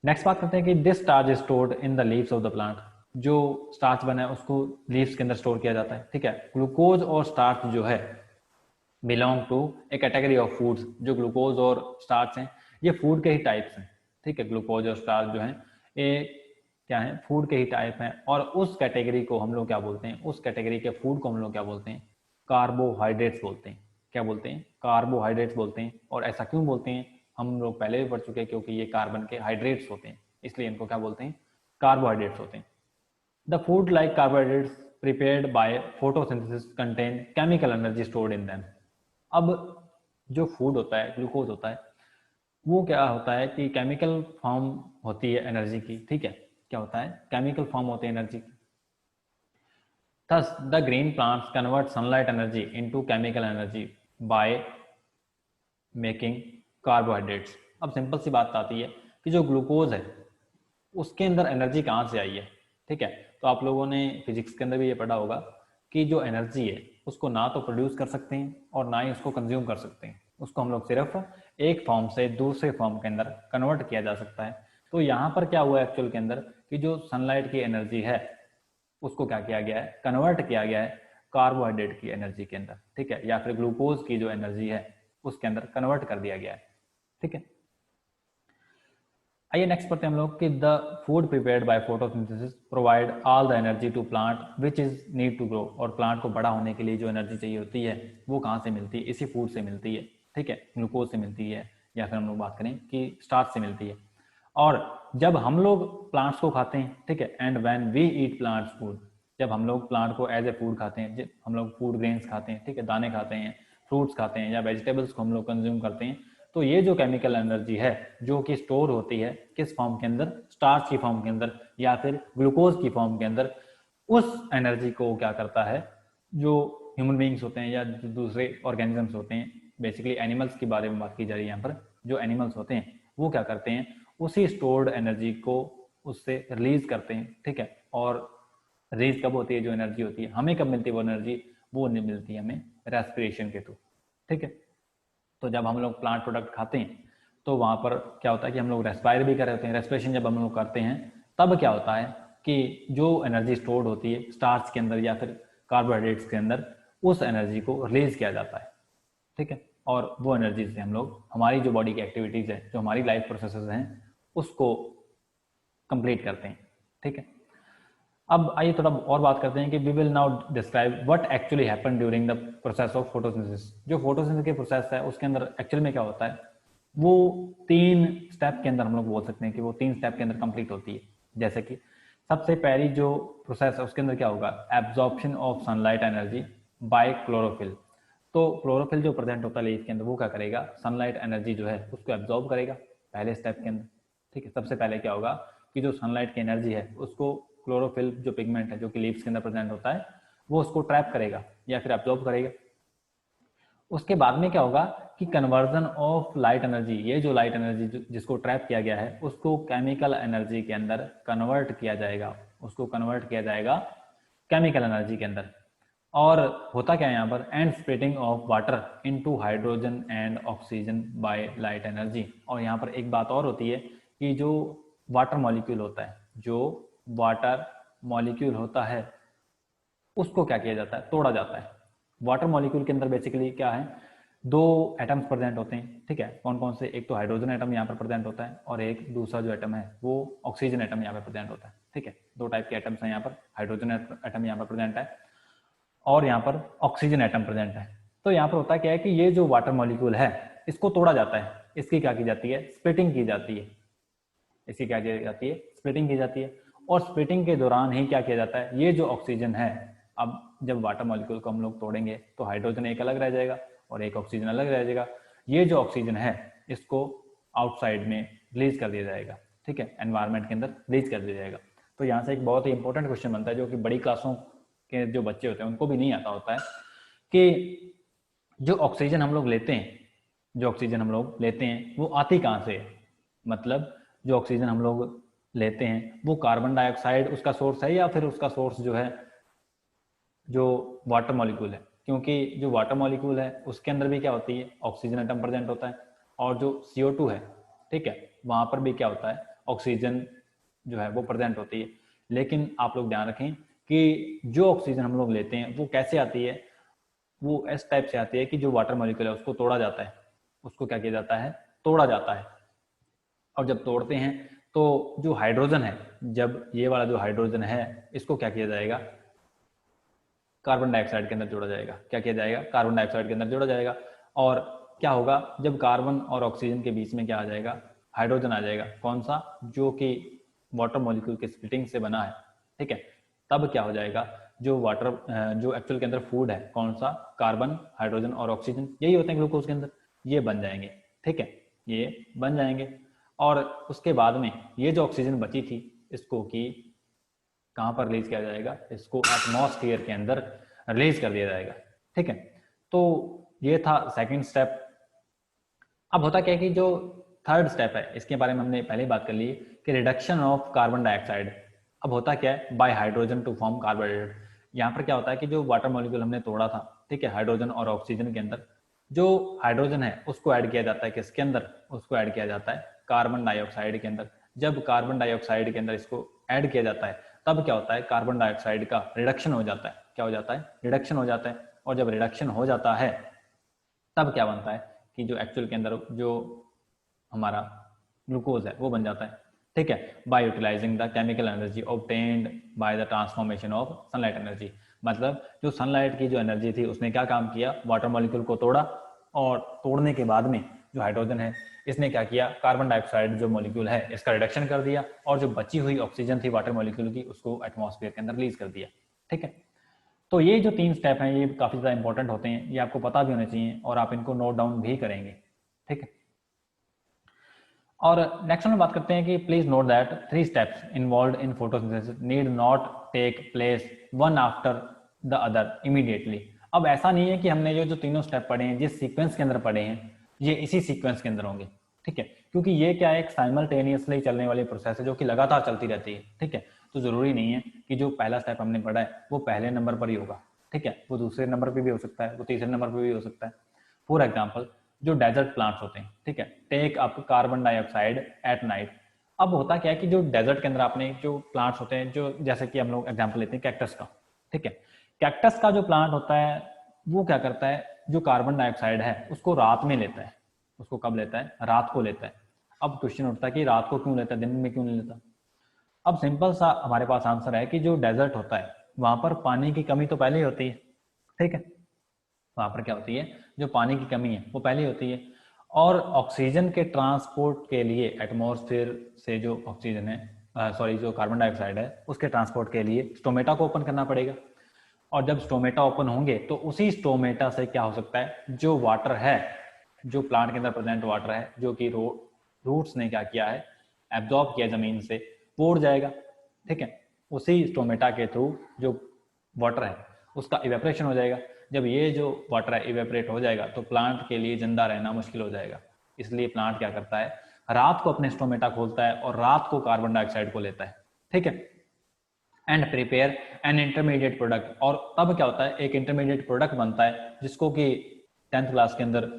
[SPEAKER 1] नेक्स्ट बात करते हैं कि this starch is stored in the leaves of the plant. जो स्टार्च बना है उसको लीव्स के अंदर स्टोर किया जाता है, ठीक है। ग्लूकोज और स्टार्च जो है belong to a category of foods. जो ग्लूकोज और स्टार्च हैं ये फूड के ही टाइप्स हैं, ठीक है। ग्लूकोज और स्टार्च जो हैं ये क्या है, फूड के ही टाइप हैं, और उस कैटेगरी को हम लोग क्या बोलते हैं, उस कैटेगरी के फूड को हम लोग क्या बोलते हैं, कार्बोहाइड्रेट्स बोलते हैं। क्या बोलते हैं, कार्बोहाइड्रेट्स बोलते हैं। और ऐसा क्यों बोलते हैं, हम लोग पहले भी पढ़ चुके हैं, क्योंकि ये कार्बन के हाइड्रेट्स होते हैं, इसलिए इनको क्या बोलते हैं, कार्बोहाइड्रेट्स होते हैं। The food like carbohydrates prepared by photosynthesis contain chemical energy stored in them. अब जो फूड होता है, ग्लूकोज होता है, वो क्या होता है कि केमिकल फॉर्म होती है एनर्जी की, ठीक है। क्या होता है, केमिकल फॉर्म होती है एनर्जी की। Thus, the green plants convert sunlight energy into chemical energy by making carbohydrates। अब सिंपल सी बात आती है कि जो ग्लूकोज है उसके अंदर एनर्जी कहाँ से आई है, ठीक है। तो आप लोगों ने फिजिक्स के अंदर भी ये पढ़ा होगा कि जो एनर्जी है उसको ना तो प्रोड्यूस कर सकते हैं और ना ही उसको कंज्यूम कर सकते हैं, उसको हम लोग सिर्फ एक फॉर्म से दूसरे फॉर्म के अंदर कन्वर्ट किया जा सकता है। तो यहाँ पर क्या हुआ एक्चुअल के अंदर कि जो सनलाइट की एनर्जी है उसको क्या किया गया है, कन्वर्ट किया गया है कार्बोहाइड्रेट की एनर्जी के अंदर, ठीक है, या फिर ग्लूकोज की जो एनर्जी है उसके अंदर कन्वर्ट कर दिया गया है, ठीक है। आइए नेक्स्ट पढ़ते हैं हम लोग कि the food prepared by photosynthesis provide all the energy to plant which is need to grow. और प्लांट को बड़ा होने के लिए जो एनर्जी चाहिए होती है वो कहाँ से मिलती है? इसी फूड से मिलती है, ठीक है, ग्लूकोज से मिलती है, या फिर हम लोग बात करें कि स्टार्च से मिलती है। और जब हम लोग प्लांट्स को खाते हैं, ठीक है, and when we eat plants food, जब हम लोग प्लांट को एज ए फूड खाते हैं, हम लोग फूड ग्रेन्स खाते हैं, ठीक है, दाने खाते हैं, फ्रूट्स खाते हैं या वेजिटेबल्स को हम लोग कंज्यूम करते हैं, तो ये जो केमिकल एनर्जी है जो कि स्टोर होती है किस फॉर्म के अंदर? स्टार्च की फॉर्म के अंदर या फिर ग्लूकोज की फॉर्म के अंदर। उस एनर्जी को क्या करता है, जो ह्यूमन बींग्स होते हैं या जो दूसरे ऑर्गेनिजम्स होते हैं, बेसिकली एनिमल्स के बारे में बात की जा रही है यहाँ पर, जो एनिमल्स होते हैं वो क्या करते हैं, उसी स्टोर्ड एनर्जी को उससे रिलीज करते हैं, ठीक है। और रिलीज कब होती है? जो एनर्जी होती है हमें कब मिलती है वो एनर्जी? वो नहीं मिलती है हमें रेस्पिरेशन के थ्रू, ठीक है। तो जब हम लोग प्लांट प्रोडक्ट खाते हैं तो वहाँ पर क्या होता है कि हम लोग रेस्पायर भी कर रहे होते हैं। रेस्पिरेशन जब हम लोग करते हैं तब क्या होता है कि जो एनर्जी स्टोर्ड होती है स्टार्च के अंदर या फिर कार्बोहाइड्रेट्स के अंदर, उस एनर्जी को रिलीज किया जाता है, ठीक है। और वो एनर्जी से हम लोग हमारी जो बॉडी की एक्टिविटीज़ है, जो हमारी लाइफ प्रोसेसेस हैं, उसको कंप्लीट करते हैं, ठीक है। अब आइए थोड़ा और बात करते हैं कि we will now describe what actually happen during the process of photosynthesis. जो फोटोसिंथेसिस के प्रोसेस है उसके अंदर एक्चुअल में क्या होता है, वो 3 स्टेप के अंदर हम लोग बोल सकते हैं कि वो 3 स्टेप के अंदर कंप्लीट होती है। जैसे कि सबसे पहली जो प्रोसेस है उसके अंदर क्या होगा, absorption of sunlight energy by chlorophyll. तो क्लोरोफिल जो प्रेजेंट होता है लीफ के अंदर, वो क्या करेगा, सनलाइट एनर्जी जो है उसको एब्जॉर्ब करेगा पहले स्टेप के अंदर, ठीक है। सबसे पहले क्या होगा कि जो सनलाइट की एनर्जी है उसको क्लोरोफिल जो पिगमेंट है जो कि लीव्स के अंदर प्रेजेंट होता है वो उसको ट्रैप करेगा या फिर एब्जॉर्ब करेगा। उसके बाद में क्या होगा कि कन्वर्जन ऑफ लाइट एनर्जी, ये जो लाइट एनर्जी जिसको ट्रैप किया गया है उसको केमिकल एनर्जी के अंदर कन्वर्ट किया जाएगा, उसको कन्वर्ट किया जाएगा केमिकल एनर्जी के अंदर। और होता क्या है यहाँ पर, and splitting of water into hydrogen and oxygen by light energy. और यहाँ पर एक बात और होती है कि जो वाटर मॉलिक्यूल होता है, जो वाटर मॉलिक्यूल होता है उसको क्या किया जाता है, तोड़ा जाता है। वाटर मॉलिक्यूल के अंदर बेसिकली क्या है, 2 एटम्स प्रेजेंट होते हैं, ठीक है। कौन कौन से? एक तो हाइड्रोजन एटम यहाँ पर प्रेजेंट होता है और एक दूसरा जो एटम है वो ऑक्सीजन एटम यहाँ पर प्रेजेंट होता है, ठीक है। 2 टाइप के एटम्स हैं यहाँ पर, हाइड्रोजन एटम यहाँ पर प्रेजेंट है और यहाँ पर ऑक्सीजन एटम प्रेजेंट है। तो यहाँ पर होता क्या है कि ये जो वाटर मॉलिक्यूल है इसको तोड़ा जाता है, इसकी क्या की जाती है, स्प्लिटिंग की जाती है। इसकी क्या की जाती है, स्प्लिटिंग की जाती है। और स्प्लिटिंग के दौरान ही क्या किया जाता है, ये जो ऑक्सीजन है, अब जब वाटर मॉलिक्यूल को हम लोग तोड़ेंगे तो हाइड्रोजन एक अलग रह जाएगा और एक ऑक्सीजन अलग रह जाएगा। ये जो ऑक्सीजन है इसको आउटसाइड में रिलीज कर दिया जाएगा, ठीक है, एनवायरनमेंट के अंदर रिलीज कर दिया जाएगा। तो यहाँ से एक बहुत ही इंपॉर्टेंट क्वेश्चन बनता है जो कि बड़ी क्लासों के जो बच्चे होते हैं उनको भी नहीं आता होता है कि जो ऑक्सीजन हम लोग लेते हैं, जो ऑक्सीजन हम लोग लेते हैं वो आती कहाँ से है। मतलब जो ऑक्सीजन हम लोग लेते हैं वो कार्बन डाइऑक्साइड उसका सोर्स है या फिर उसका सोर्स जो है जो वाटर मॉलिक्यूल है। क्योंकि जो वाटर मॉलिक्यूल है उसके अंदर भी क्या होती है, ऑक्सीजन एटम प्रेजेंट होता है और जो CO2 है, ठीक है, वहां पर भी क्या होता है, ऑक्सीजन जो है वो प्रेजेंट होती है। लेकिन आप लोग ध्यान रखें कि जो ऑक्सीजन हम लोग लेते हैं वो कैसे आती है, वो इस टाइप से आती है कि जो वाटर मॉलिक्यूल है उसको तोड़ा जाता है, उसको क्या किया जाता है, तोड़ा जाता है। और जब तोड़ते हैं तो जो हाइड्रोजन है, जब ये वाला जो हाइड्रोजन है इसको क्या किया जाएगा, कार्बन डाइऑक्साइड के अंदर जोड़ा जाएगा। क्या किया जाएगा, कार्बन डाइऑक्साइड के अंदर जोड़ा जाएगा। और क्या होगा, जब कार्बन और ऑक्सीजन के बीच में क्या आ जाएगा, हाइड्रोजन आ जाएगा। कौन सा, जो कि वाटर मॉलिक्यूल के स्प्लिटिंग से बना है, ठीक है। तब क्या हो जाएगा, जो वाटर जो एक्चुअल के अंदर फूड है कौन सा, कार्बन, हाइड्रोजन और ऑक्सीजन, यही होते हैं ग्लूकोज के अंदर, ये बन जाएंगे, ठीक है, ये बन जाएंगे। और उसके बाद में ये जो ऑक्सीजन बची थी इसको कि कहाँ पर रिलीज किया जाएगा, इसको एटमॉस्फेयर के अंदर रिलीज कर दिया जाएगा, ठीक है। तो ये था सेकंड स्टेप। अब होता क्या है कि जो थर्ड स्टेप है इसके बारे में हमने पहले बात कर ली कि रिडक्शन ऑफ कार्बन डाइऑक्साइड। अब होता क्या है, by hydrogen to form carbohydrate. यहाँ पर क्या होता है कि जो वाटर मॉलिक्यूल हमने तोड़ा था, ठीक है, हाइड्रोजन और ऑक्सीजन के अंदर, जो हाइड्रोजन है उसको ऐड किया जाता है किसके अंदर, उसको ऐड किया जाता है कार्बन डाइऑक्साइड के अंदर। जब कार्बन डाइऑक्साइड के अंदर इसको ऐड किया जाता है तब क्या होता है, कार्बन डाइऑक्साइड का रिडक्शन हो जाता है। क्या हो जाता है, रिडक्शन हो जाता है। और जब रिडक्शन हो जाता है तब क्या बनता है कि जो एक्चुअल के अंदर जो हमारा ग्लूकोज है वो बन जाता है। ठीक है, by utilising the chemical energy obtained by the transformation of sunlight energy. मतलब जो सनलाइट की जो एनर्जी थी उसने क्या काम किया, वाटर मॉलिक्यूल को तोड़ा, और तोड़ने के बाद में जो हाइड्रोजन है इसने क्या किया, कार्बन डाइऑक्साइड जो मॉलिक्यूल है इसका रिडक्शन कर दिया, और जो बची हुई ऑक्सीजन थी वाटर मॉलिक्यूल की उसको एटमॉस्फेयर के अंदर रिलीज कर दिया। ठीक है, तो ये जो 3 स्टेप हैं ये काफ़ी ज़्यादा इंपॉर्टेंट होते हैं, ये आपको पता भी होने चाहिए और आप इनको नोट डाउन भी करेंगे। ठीक है, और नेक्स्ट में बात करते हैं कि please note that 3 steps involve in photosynthesis need not take place one after the other immediately. अब ऐसा नहीं है कि हमने जो तीनों स्टेप पढ़े हैं जिस सीक्वेंस के अंदर पढ़े हैं ये इसी सीक्वेंस के अंदर होंगे। ठीक है, क्योंकि ये क्या है, एक साइमल्टेनियसली चलने वाली प्रोसेस है जो कि लगातार चलती रहती है। ठीक है, तो जरूरी नहीं है कि जो पहला स्टेप हमने पढ़ा है वो पहले नंबर पर ही होगा। ठीक है, वो दूसरे नंबर पर भी हो सकता है, वो तीसरे नंबर पर भी हो सकता है। फॉर एग्जाम्पल जो डेजर्ट प्लांट्स होते हैं, ठीक है, take up carbon dioxide at night. अब होता क्या है कि जो डेजर्ट के अंदर आपने जो प्लांट्स होते हैं, जो जैसे कि हम लोग एग्जांपल लेते हैं कैक्टस का। ठीक है, कैक्टस का जो प्लांट होता है वो क्या करता है, जो कार्बन डाइऑक्साइड है उसको रात में लेता है। उसको कब लेता है, रात को लेता है। अब क्वेश्चन उठता है कि रात को क्यों लेता है, दिन में क्यों नहीं लेता। अब सिंपल सा हमारे पास आंसर है कि जो डेजर्ट होता है वहां पर पानी की कमी तो पहले ही होती है। ठीक है, वहां पर क्या होती है, जो पानी की कमी है वो पहले होती है, और ऑक्सीजन के ट्रांसपोर्ट के लिए एटमॉस्फेयर से जो ऑक्सीजन है सॉरी जो कार्बन डाइऑक्साइड है उसके ट्रांसपोर्ट के लिए स्टोमेटा को ओपन करना पड़ेगा। और जब स्टोमेटा ओपन होंगे तो उसी स्टोमेटा से क्या हो सकता है, जो वाटर है, जो प्लांट के अंदर प्रेजेंट वाटर है जो कि रूट्स ने क्या किया है, एब्जॉर्ब किया जमीन से, वो उड़ जाएगा। ठीक है, उसी स्टोमेटा के थ्रू जो वाटर है उसका इवेपरेशन हो जाएगा। जब ये जो वाटर है इवेपरेट हो जाएगा तो प्लांट के लिए जिंदा रहना मुश्किल हो जाएगा। इसलिए प्लांट क्या करता है, रात को अपने स्टोमेटा खोलता है और रात को कार्बन डाइऑक्साइड को लेता है। ठीक है, and prepare an intermediate product. और तब क्या होता है, एक इंटरमीडिएट प्रोडक्ट बनता है जिसको कि 10th क्लास के अंदर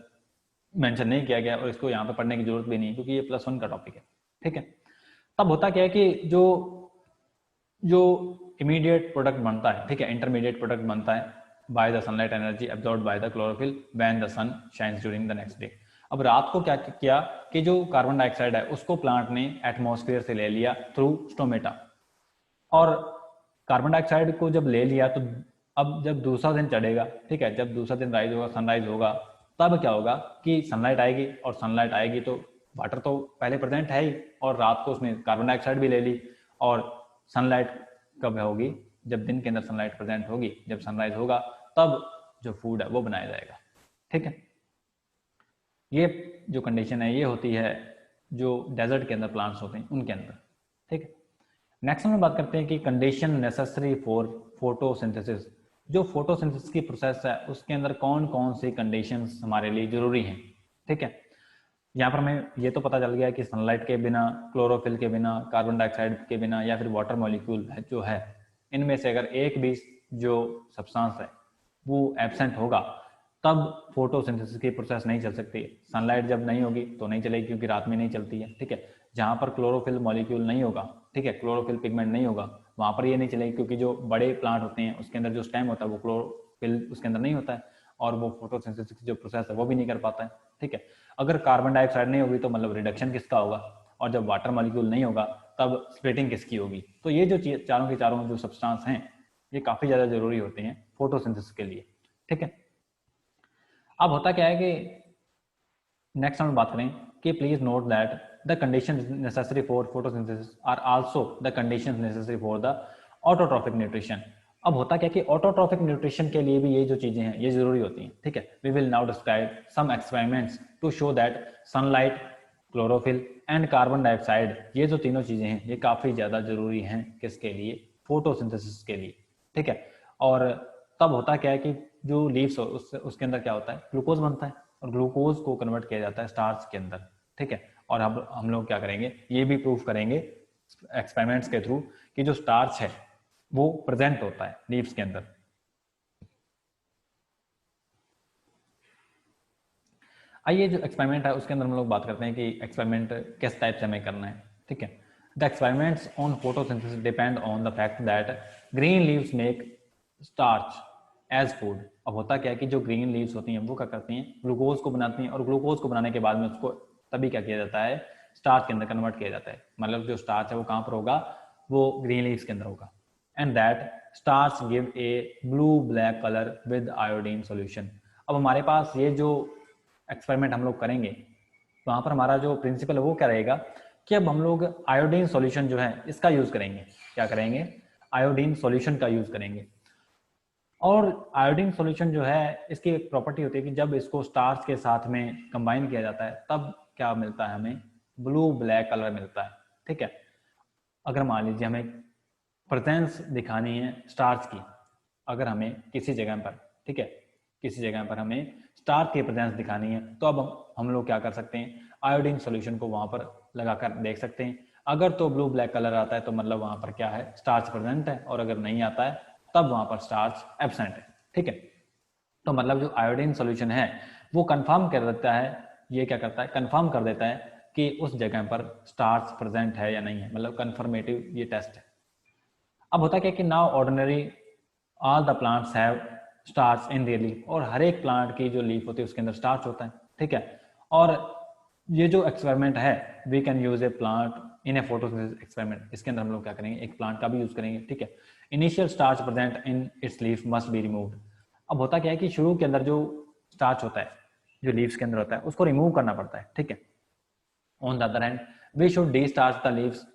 [SPEAKER 1] मेंशन नहीं किया गया और इसको यहाँ पे पढ़ने की जरूरत भी नहीं क्योंकि ये +1 का टॉपिक है। ठीक है, तब होता क्या है कि जो जो इमीडिएट प्रोडक्ट बनता है, ठीक है, इंटरमीडिएट प्रोडक्ट बनता है by the sunlight energy absorbed by the chlorophyll when the sun shines during the next day. अब रात को क्या किया कि जो कार्बन डाइऑक्साइड है उसको प्लांट ने एटमॉस्फेयर से ले लिया थ्रू स्टोमेटा, और कार्बन डाइऑक्साइड को जब ले लिया तो अब जब दूसरा दिन चढ़ेगा, ठीक है, जब दूसरा दिन राइज होगा, सनराइज होगा, तब क्या होगा कि सनलाइट आएगी, और सनलाइट आएगी तो वाटर तो पहले प्रेजेंट है ही, और रात को उसने कार्बन डाइऑक्साइड भी ले ली। और सनलाइट कब होगी, जब दिन के अंदर सनलाइट प्रेजेंट होगी, जब सनराइज होगा तब जो फूड है वो बनाया जाएगा। ठीक है, ये जो कंडीशन है ये होती है जो डेजर्ट के अंदर प्लांट्स होते हैं उनके अंदर। ठीक है, नेक्स्ट में बात करते हैं कि कंडीशन नेसेसरी फॉर फोटोसिंथेसिस। जो फोटोसिंथेसिस की प्रोसेस है उसके अंदर कौन कौन सी कंडीशंस हमारे लिए जरूरी हैं। ठीक है, यहाँ पर हमें ये तो पता चल गया कि सनलाइट के बिना, क्लोरोफिल के बिना, कार्बन डाइऑक्साइड के बिना या फिर वाटर मॉलिक्यूल है जो है, इनमें से अगर एक भी जो सब्सटेंस है वो एब्सेंट होगा तब फोटोसिंथेसिस की प्रोसेस नहीं चल सकती। सनलाइट जब नहीं होगी तो नहीं चलेगी क्योंकि रात में नहीं चलती है। ठीक है, जहाँ पर क्लोरोफिल मॉलिक्यूल नहीं होगा, ठीक है, क्लोरोफिल पिगमेंट नहीं होगा, वहाँ पर ये नहीं चलेगी क्योंकि जो बड़े प्लांट होते हैं उसके अंदर जो स्टेम होता है वो क्लोरोफिल उसके अंदर नहीं होता है, और वो फोटोसिंथेसिस की जो प्रोसेस है वो भी नहीं कर पाता है। ठीक है, अगर कार्बन डाइऑक्साइड नहीं होगी तो मतलब रिडक्शन किसका होगा, और जब वाटर मॉलिक्यूल नहीं होगा तब स्प्लिटिंग किसकी होगी। तो ये जो चारों के चारों जो सब्सटेंस हैं ये काफ़ी ज़्यादा जरूरी होते हैं फोटोसिंथेसिस के लिए। ठीक है, अब होता क्या है कि नेक्स्ट हम बात करें कि please note that the conditions necessary for photosynthesis are also the conditions necessary for the autotrophic nutrition. अब होता क्या कि ऑटोट्रॉफिक न्यूट्रिशन के लिए भी ये जो चीजें हैं ये जरूरी होती हैं। ठीक है, we will now describe some experiments to show that sunlight, chlorophyll and carbon dioxide, ये जो तीनों चीजें हैं ये काफी ज्यादा जरूरी हैं किसके लिए, फोटोसिंथेसिस के लिए। ठीक है, और तब होता क्या है कि जो लीव्स हो उसके अंदर क्या होता है, ग्लूकोज बनता है, और ग्लूकोज को कन्वर्ट किया जाता है स्टार्च के अंदर। ठीक है, और हम लोग क्या करेंगे, ये भी प्रूफ करेंगे एक्सपेरिमेंट्स के थ्रू कि जो स्टार्च है वो प्रेजेंट होता है लीव्स के अंदर। आइए जो एक्सपेरिमेंट है उसके अंदर हम लोग बात करते हैं कि एक्सपेरिमेंट किस टाइप से हमें करना है। ठीक है, the experiments on photosynthesis depend on the fact that green leaves make starch as food. अब होता क्या है कि जो ग्रीन लीव्स होती हैं वो क्या करती हैं, ग्लूकोज को बनाती हैं, और ग्लूकोज को बनाने के बाद में उसको तभी क्या किया जाता है स्टार्च के अंदर कन्वर्ट किया जाता है। मतलब जो स्टार्च है वो कहाँ पर होगा, वो ग्रीन लीव्स के अंदर होगा। And that starch give a blue black colour with iodine solution. अब हमारे पास ये जो एक्सपेरिमेंट हम लोग करेंगे, वहाँ पर हमारा जो प्रिंसिपल है वो क्या रहेगा कि अब हम लोग आयोडीन सॉल्यूशन जो है इसका यूज करेंगे। क्या करेंगे, आयोडीन सॉल्यूशन का यूज करेंगे। और आयोडीन सॉल्यूशन जो है इसकी एक प्रॉपर्टी होती है कि जब इसको स्टार्च के साथ में कंबाइन किया जाता है तब क्या मिलता है, हमें ब्लू ब्लैक कलर मिलता है। ठीक है, अगर मान लीजिए हमें प्रेजेंस दिखानी है स्टार्च की, अगर हमें किसी जगह पर, ठीक है, किसी जगह पर हमें स्टार्च की प्रेजेंस दिखानी है तो अब हम लोग क्या कर सकते हैं, आयोडीन सॉल्यूशन को वहां पर लगाकर देख सकते हैं। अगर तो ब्लू ब्लैक कलर आता है तो मतलब वहां पर क्या है, स्टार्च प्रेजेंट है, और अगर नहीं आता है तब वहां पर स्टार्च एब्सेंट है। ठीक है, तो मतलब जो आयोडीन सॉल्यूशन है वो कंफर्म कर देता है, ये क्या करता है, कंफर्म कर देता है कि उस जगह पर स्टार्च प्रेजेंट है या नहीं है, मतलब कंफर्मेटिव ये टेस्ट है। अब होता क्या कि now ordinary all the plants have starch in their leaf, और हर एक प्लांट की जो लीफ होती है उसके अंदर स्टार्च होता है। ठीक है, और ये जो एक्सपेरिमेंट है we can use a plant in a photosynthesis experiment, इसके अंदर हम लोग क्या करेंगे, एक प्लांट का भी यूज करेंगे। ठीक है, initial starch present in its leaf must be removed. अब होता क्या है कि शुरू के अंदर जो स्टार्च होता है, जो लीव्स के अंदर होता है, उसको रिमूव करना पड़ता है। ठीक है, on the other hand we should destarch the leaves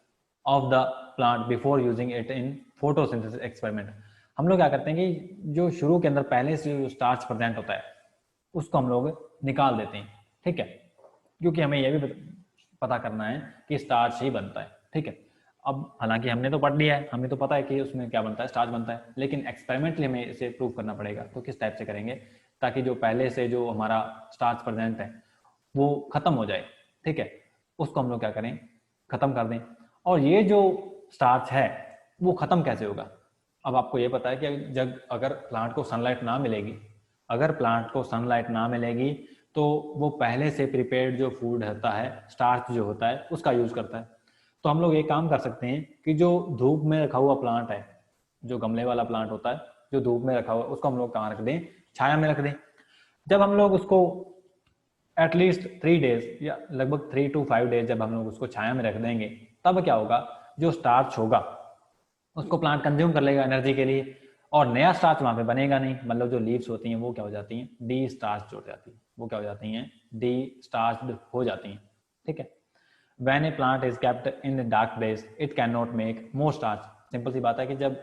[SPEAKER 1] of the plant before using it in photosynthesis experiment. हम लोग क्या करते हैं कि जो शुरू के अंदर पहले से जो स्टार्च प्रेजेंट होता है उसको हम लोग निकाल देते हैं। ठीक है, क्योंकि हमें यह भी पता करना है कि स्टार्च ही बनता है। ठीक है, अब हालांकि हमने तो पढ़ लिया है, हमें तो पता है कि उसमें क्या बनता है, स्टार्च बनता है, लेकिन एक्सपेरिमेंटली हमें इसे प्रूव करना पड़ेगा। तो किस टाइप से करेंगे, ताकि जो पहले से जो हमारा स्टार्च प्रेजेंट है वो खत्म हो जाए। ठीक है, उसको हम लोग क्या करें, खत्म कर दें। और ये जो स्टार्च है वो खत्म कैसे होगा, अब आपको ये पता है कि जब अगर प्लांट को सनलाइट ना मिलेगी, अगर प्लांट को सनलाइट ना मिलेगी तो वो पहले से प्रिपेयर्ड जो फूड होता है, स्टार्च जो होता है, उसका यूज करता है। तो हम लोग एक काम कर सकते हैं कि जो धूप में रखा हुआ प्लांट है, जो गमले वाला प्लांट होता है जो धूप में रखा हुआ, उसको हम लोग कहाँ रख दें, छाया में रख दें। जब हम लोग उसको एटलीस्ट 3 डेज या लगभग 3 to 5 डेज जब हम लोग उसको छाया में रख देंगे, तब क्या होगा, जो स्टार्च होगा उसको प्लांट कंज्यूम कर लेगा एनर्जी के लिए, और नया स्टार्च वहां पे बनेगा नहीं। मतलब जो लीव्स होती हैं वो क्या हो जाती हैं, डी स्टार्च हो जाती है, वो क्या हो जाती हैं, डी स्टार्च्ड हो जाती हैं। ठीक है, when a plant is kept in dark place it can not make more starch. Simple सी बात है कि जब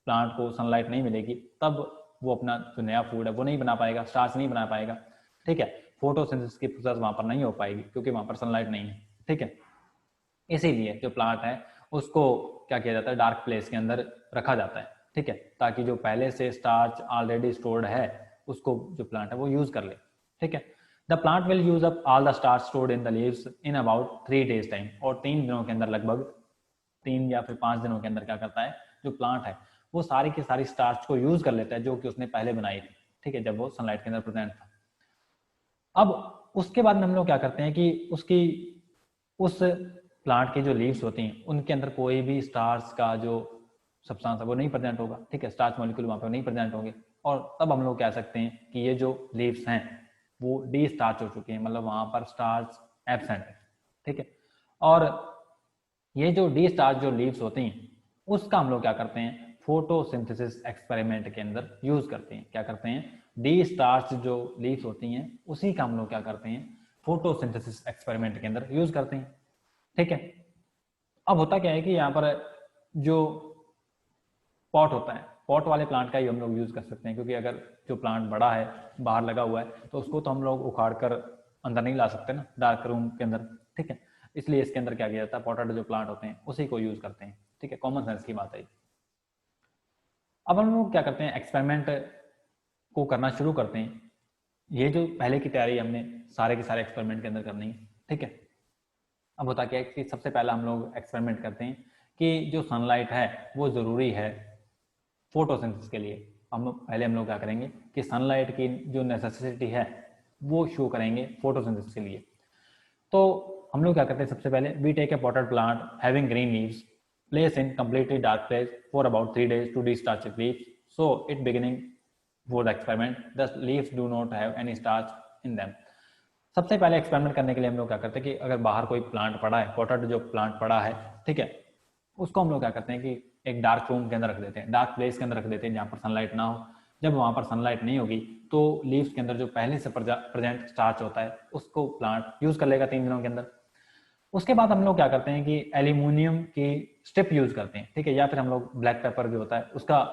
[SPEAKER 1] प्लांट को सनलाइट नहीं मिलेगी तब वो अपना जो नया फूड है वो नहीं बना पाएगा, स्टार्च नहीं बना पाएगा। ठीक है, फोटोसिंथेसिस की प्रोसेस वहां पर नहीं हो पाएगी क्योंकि वहां पर सनलाइट नहीं है। ठीक है, इसीलिए जो प्लांट है उसको क्या किया जाता है, डार्क प्लेस के अंदर रखा जाता है। ठीक है, ताकि जो पहले से स्टार्च ऑलरेडी स्टोर्ड है उसको जो प्लांट है वो यूज कर ले। ठीक है, the plant will use up all the starch stored in the leaves in about 3 days time, और 3 दिनों के अंदर, लगभग 3 या फिर 5 दिनों के अंदर क्या करता है, जो प्लांट है वो सारी की सारी स्टार्च को यूज कर लेता है जो कि उसने पहले बनाई थी। ठीक है, जब वो सनलाइट के अंदर प्रेजेंट था। अब उसके बाद में हम लोग क्या करते हैं कि उसकी उस प्लांट की जो लीव्स होती हैं उनके अंदर कोई भी स्टार्च का जो सब्सटेंस है वो नहीं प्रेजेंट होगा। ठीक है, स्टार्च मॉलिक्यूल वहां पर नहीं प्रेजेंट होंगे, और तब हम लोग कह सकते हैं कि ये जो लीव्स हैं वो डी स्टार्च हो चुके हैं, मतलब वहां पर स्टार्च एब्सेंट है। ठीक है, और ये जो डी स्टार्च जो लीव्स होती हैं उसका हम लोग क्या करते हैं, फोटोसिंथेसिस एक्सपेरिमेंट के अंदर यूज करते हैं। क्या करते हैं, डी स्टार्च जो लीव्स होती हैं उसी का हम लोग क्या करते हैं, फोटोसिंथेसिस एक्सपेरिमेंट के अंदर यूज करते हैं। ठीक है, अब होता क्या है कि यहाँ पर जो पॉट होता है, पॉट वाले प्लांट का ही हम लोग यूज कर सकते हैं, क्योंकि अगर जो प्लांट बड़ा है बाहर लगा हुआ है तो उसको तो हम लोग उखाड़ कर अंदर नहीं ला सकते ना, डार्क रूम के अंदर। ठीक है, इसलिए इसके अंदर क्या किया जाता है, पॉटेड जो प्लांट होते हैं उसी को यूज करते हैं। ठीक है, कॉमन सेंस की बात है। अब हम लोग क्या करते हैं, एक्सपेरिमेंट को करना शुरू करते हैं। ये जो पहले की तैयारी हमने सारे के सारे एक्सपेरिमेंट के अंदर करनी है। ठीक है, अब होता क्या है कि सबसे पहला हम लोग एक्सपेरिमेंट करते हैं कि जो सनलाइट है वो ज़रूरी है फोटोसिंथेसिस के लिए। हम लोग क्या करेंगे कि सनलाइट की जो नेसेसिटी है वो शो करेंगे फोटोसिंथेसिस के लिए। तो हम लोग क्या करते हैं, सबसे पहले we take a potted plant having green leaves, place in completely dark place for about 3 days to de-starch its leaves, so it beginning for the experiment the leaves do not have any starch in them। सबसे पहले experiment करने के लिए हम लोग क्या करते हैं कि अगर बाहर कोई प्लांट पड़ा है, पॉटेड जो प्लांट पड़ा है, ठीक है, उसको हम लोग क्या करते हैं कि एक डार्क रूम के अंदर रख देते हैं, डार्क प्लेस के अंदर रख देते हैं जहाँ पर सनलाइट ना हो। जब वहाँ पर सनलाइट नहीं होगी तो लीव्स के अंदर जो पहले से प्रेजेंट स्टार्च होता है उसको प्लांट यूज कर लेगा 3 दिनों के अंदर। उसके बाद हम लोग क्या करते हैं कि एल्यूमिनियम की स्ट्रिप यूज करते हैं, ठीक है, या फिर हम लोग ब्लैक पेपर जो होता है उसका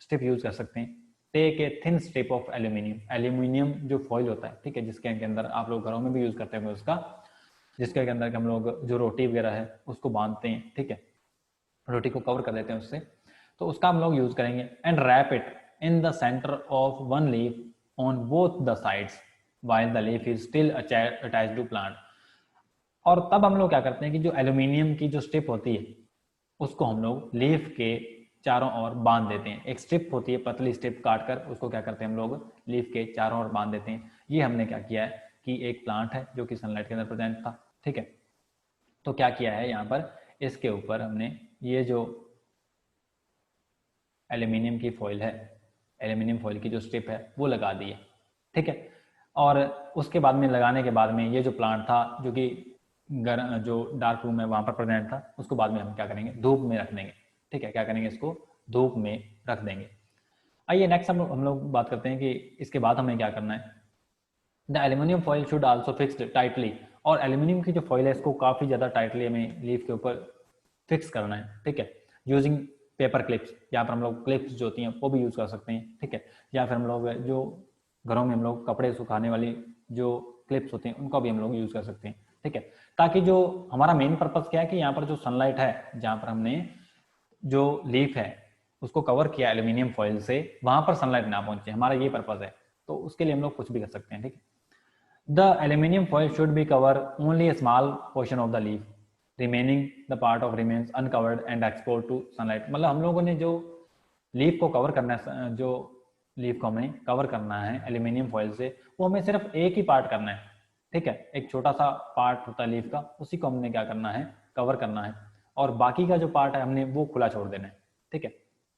[SPEAKER 1] स्ट्रिप यूज कर सकते हैं। Take a thin strip of aluminium, aluminium जो फॉइल होता है, ठीक है, जिसके अंदर आप लोग घरों में भी यूज करते होंगे उसका, जिसके अंदर हम लोग जो रोटी वगैरह है उसको बांधते हैं, ठीक है, रोटी को कवर कर देते हैं उससे, तो उसका हम लोग यूज करेंगे। And wrap it in the centre of one leaf on both the sides while the leaf is still attached to plant. और तब हम लोग क्या करते हैं कि जो एल्यूमिनियम की जो स्ट्रिप होती है उसको हम लोग लीफ के चारों ओर बांध देते हैं। एक स्ट्रिप होती है, पतली स्ट्रिप काट कर उसको क्या करते हैं हम लोग लीफ के चारों ओर बांध देते हैं। ये हमने क्या किया है कि एक प्लांट है जो कि सनलाइट के अंदर प्रेजेंट था, ठीक है, तो क्या किया है यहाँ पर, इसके ऊपर हमने ये जो एल्यूमिनियम की फॉइल है, एल्यूमिनियम फॉइल की जो स्ट्रिप है वो लगा दी है, ठीक है। और उसके बाद में लगाने के बाद में ये जो प्लांट था जो कि जो डार्क रूम है वहां पर प्रेजेंट था, उसको बाद में हम क्या करेंगे धूप में रख देंगे, ठीक है, क्या करेंगे इसको धूप में रख देंगे। आइए नेक्स्ट हम लोग बात करते हैं कि इसके बाद हमें क्या करना है। The aluminium foil should also fixed tightly, और एल्यूमिनियम की जो फॉइल है इसको काफ़ी ज़्यादा टाइटली हमें लीफ के ऊपर फिक्स करना है, ठीक है, यूजिंग पेपर क्लिप्स, यहाँ पर हम लोग क्लिप्स जो होती हैं वो भी यूज़ कर सकते हैं, ठीक है, या फिर हम लोग जो घरों में हम लोग कपड़े सुखाने वाली जो क्लिप्स होती हैं उनको भी हम लोग यूज़ कर सकते हैं, ठीक है, ताकि जो हमारा मेन पर्पज़ क्या है कि यहाँ पर जो सनलाइट है जहाँ पर हमने जो लीफ है उसको कवर किया एल्यूमिनियम फॉइल से, वहां पर सनलाइट ना पहुंचे, हमारा ये पर्पज़ है, तो उसके लिए हम लोग कुछ भी कर सकते हैं, ठीक है। The aluminum foil should be cover only a small portion of the leaf, remaining the part of remains uncovered and exposed to sunlight। मतलब हम लोगों ने जो लीफ को कवर करना है, जो लीफ को हमें कवर करना है एल्यूमिनियम फॉइल से, वो हमें सिर्फ एक ही पार्ट करना है, ठीक है, एक छोटा सा पार्ट होता है लीफ का, उसी को हमने क्या करना है कवर करना है, और बाकी का जो पार्ट है हमने वो खुला छोड़ देना है, ठीक है,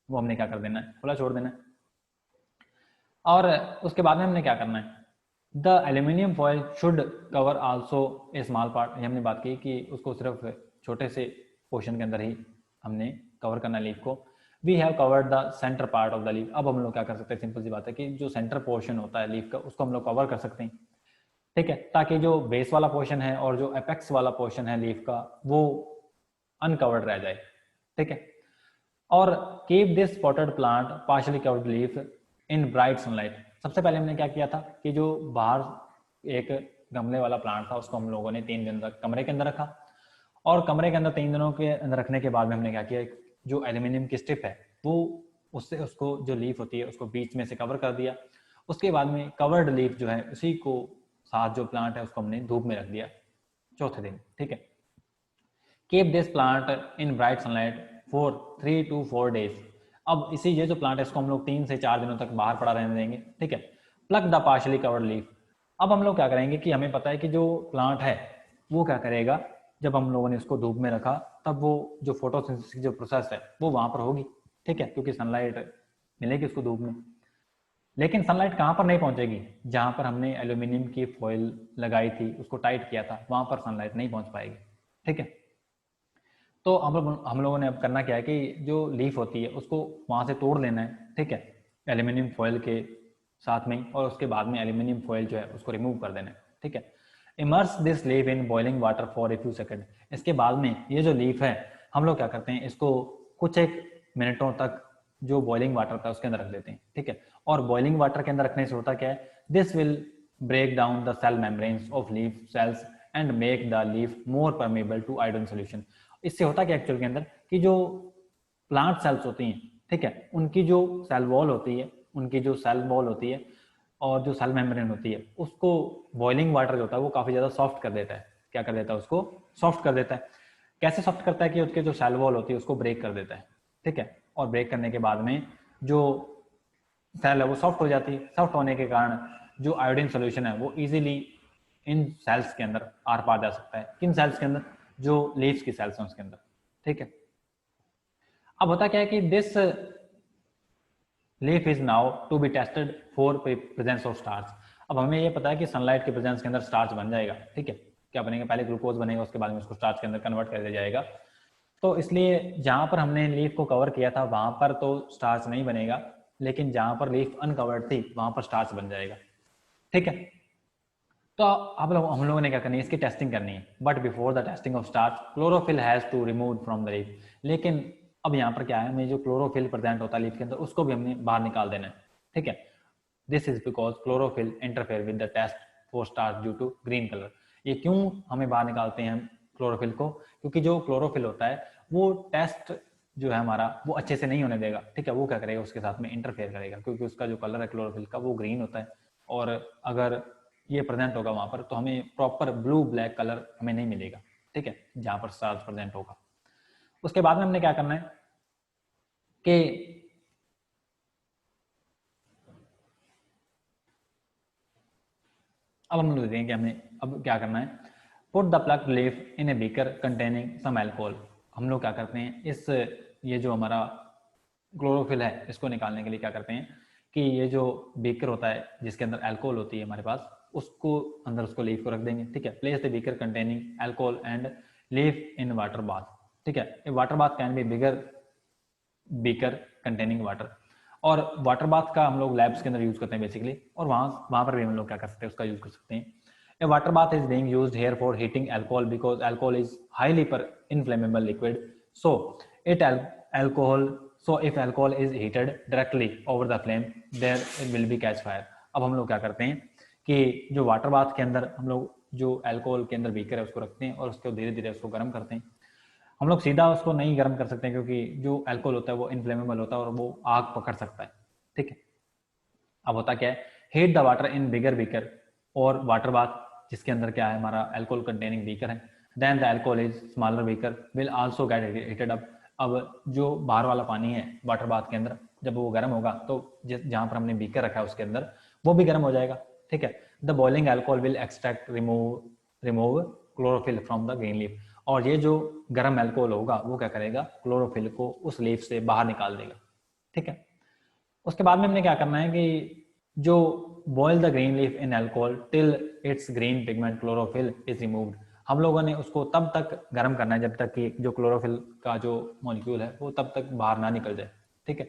[SPEAKER 1] वो हमने क्या कर देना है खुला छोड़ देना है। और उसके बाद में हमने क्या करना है, the aluminium foil should cover also a small part, हमने बात की कि उसको सिर्फ छोटे से पोर्शन के अंदर ही हमने कवर करना है लीफ को। We have covered the centre part of the leaf, अब हम लोग क्या कर सकते हैं, सिंपल सी बात है कि जो सेंटर पोर्शन होता है लीफ का उसको हम लोग कवर कर सकते हैं, ठीक है, ताकि जो बेस वाला पोर्शन है और जो अपेक्स वाला पोर्शन है लीफ का वो अनकवर्ड रह जाए, ठीक है। और keep this potted plant partially covered leaf in bright sunlight. सबसे पहले हमने क्या किया था कि जो बाहर एक गमले वाला प्लांट था उसको हम लोगों ने 3 दिन तक कमरे के अंदर रखा, और कमरे के अंदर 3 दिनों के अंदर रखने के बाद में हमने क्या किया, जो एल्यूमिनियम की स्ट्रिप है वो उससे उसको जो लीफ होती है उसको बीच में से कवर कर दिया। उसके बाद में कवर्ड लीफ जो है उसी को साथ जो प्लांट है उसको हमने धूप में रख दिया चौथे दिन, ठीक है। Keep this plant in bright sunlight for 3 to 4 days। अब इसी ये जो प्लांट है इसको हम लोग 3 से 4 दिनों तक बाहर पड़ा रहने देंगे, ठीक है। Plug the partially covered leaf. अब हम लोग क्या करेंगे कि हमें पता है कि जो प्लांट है वो क्या करेगा, जब हम लोगों ने इसको धूप में रखा तब वो जो फोटोसिंथेसिस की जो प्रोसेस है वो वहां पर होगी, ठीक है, क्योंकि सनलाइट मिलेगी उसको धूप में। लेकिन सनलाइट कहाँ पर नहीं पहुंचेगी, जहां पर हमने एल्यूमिनियम की फॉइल लगाई थी उसको टाइट किया था वहां पर सनलाइट नहीं पहुंच पाएगी, ठीक है। तो हम लोगों ने अब करना क्या है कि जो लीफ होती है उसको वहां से तोड़ लेना है, ठीक है, एल्यूमिनियम फॉइल के साथ में, और उसके बाद में एल्यूमिनियम फॉइल जो है उसको रिमूव कर देना है, ठीक है। Immerse this leaf in boiling water for a few second. इसके बाद में ये जो लीफ है हम लोग क्या करते हैं इसको कुछ एक मिनटों तक जो बॉइलिंग वाटर था उसके अंदर रख देते हैं, ठीक है। और बॉइलिंग वाटर के अंदर रखने से होता क्या है, this will break down the cell membranes of leaf cells and make the leaf more permeable to iodine solution. इससे होता क्या एक्चुअल के अंदर कि जो प्लांट सेल्स होती हैं, ठीक है, उनकी जो सेल वॉल होती है, उनकी जो सेल वॉल होती है और जो सेल मेम्ब्रेन होती है उसको बॉइलिंग वाटर जो होता है वो काफी ज्यादा सॉफ्ट कर देता है। क्या कर देता है उसको सॉफ्ट कर देता है। कैसे सॉफ्ट करता है कि उसके जो सेल वॉल होती है उसको ब्रेक कर देता है, ठीक है, और ब्रेक करने के बाद में जो सेल है वो सॉफ्ट हो जाती है। सॉफ्ट होने के कारण जो आयोडीन सोल्यूशन है वो इजीली इन सेल्स के अंदर आर पार जा सकता है। किन सेल्स के अंदर, जो लीव्स की सेल्स हैं उसके अंदर, ठीक है। अब होता क्या है कि this leaf is now to be tested for presence of starch. अब हमें ये पता है कि सनलाइट के प्रेजेंस के अंदर स्टार्च बन जाएगा, ठीक है। क्या बनेगा, पहले ग्लूकोज बनेगा, उसके बाद में उसको स्टार्च के अंदर कन्वर्ट कर दिया जाएगा। तो इसलिए जहां पर हमने लीफ को कवर किया था वहां पर तो स्टार्च नहीं बनेगा, लेकिन जहां पर लीफ अनकवर्ड थी वहां पर स्टार्च बन जाएगा, ठीक है। तो हम लोगों ने क्या करनी है, इसकी टेस्टिंग करनी है। But before the testing of starch chlorophyll has to remove from the leaf. लेकिन अब यहाँ पर क्या है, हमें जो क्लोरोफिल प्रेजेंट होता है लीफ के अंदर उसको भी हमने बाहर निकाल देना है, ठीक है। This is because chlorophyll interfere with the test for starch due to green colour. ये क्यों हमें बाहर निकालते हैं हम क्लोरोफिल को, क्योंकि जो क्लोरोफिल होता है वो टेस्ट जो है हमारा वो अच्छे से नहीं होने देगा, ठीक है। वो क्या करेगा, उसके साथ में इंटरफेयर करेगा, क्योंकि उसका जो कलर है क्लोरोफिल का वो ग्रीन होता है, और अगर ये प्रेजेंट होगा वहां पर तो हमें प्रॉपर ब्लू ब्लैक कलर हमें नहीं मिलेगा, ठीक है, जहां पर स्टार्च प्रेजेंट होगा। उसके बाद में हमने क्या करना है कि अब हम लोग देखेंगे कि हमें अब क्या करना है। Put the plugged leaf in a beaker containing some alcohol. हम लोग क्या करते हैं, इस ये जो हमारा क्लोरोफिल है इसको निकालने के लिए क्या करते हैं कि ये जो बीकर होता है जिसके अंदर अल्कोहल होती है हमारे पास, उसको अंदर उसको लीफ को रख देंगे, ठीक है। Place the beaker containing alcohol and leaf in water bath, ठीक है। Water bath can be bigger beaker containing water. और वाटर बाथ का हम लोग लैब्स के अंदर यूज करते हैं बेसिकली, और वहां पर भी हम लोग क्या कर सकते हैं, उसका यूज कर सकते हैं। A water bath is being used here for heating alcohol because alcohol is highly inflammable liquid. So alcohol. So if alcohol is heated directly over the flame, there will be catch fire. अब हम लोग क्या करते हैं कि जो water bath के अंदर हम लोग जो अल्कोहल के अंदर बीकर है उसको रखते हैं और उसको धीरे धीरे उसको गर्म करते हैं। हम लोग सीधा उसको नहीं गर्म कर सकते क्योंकि जो अल्कोहल होता है वो इन्फ्लेमेबल होता है और वो आग पकड़ सकता है, ठीक है। अब होता क्या है, heat the water in bigger beaker, और वाटर बाथ जिसके अंदर क्या है हमारा अल्कोहल कंटेनिंग बीकर है, then the alcohol is smaller beaker will also get heated up. अब जो बाहर वाला पानी है वाटर बाथ के अंदर जब वो गर्म होगा तो जहां पर हमने बीकर रखा है उसके अंदर वो भी गर्म हो जाएगा, ठीक है। The boiling alcohol will extract remove chlorophyll from the green leaf. और ये जो गर्म अल्कोहल होगा वो क्या करेगा, क्लोरोफिल को उस लीफ से बाहर निकाल देगा, ठीक है। उसके बाद में हमने क्या करना है कि जो boil the green leaf in alcohol till its green pigment chlorophyll is removed. हम लोगों ने उसको तब तक गर्म करना है जब तक कि जो क्लोरोफिल का जो मॉलिक्यूल है वो तब तक बाहर ना निकल जाए, ठीक है।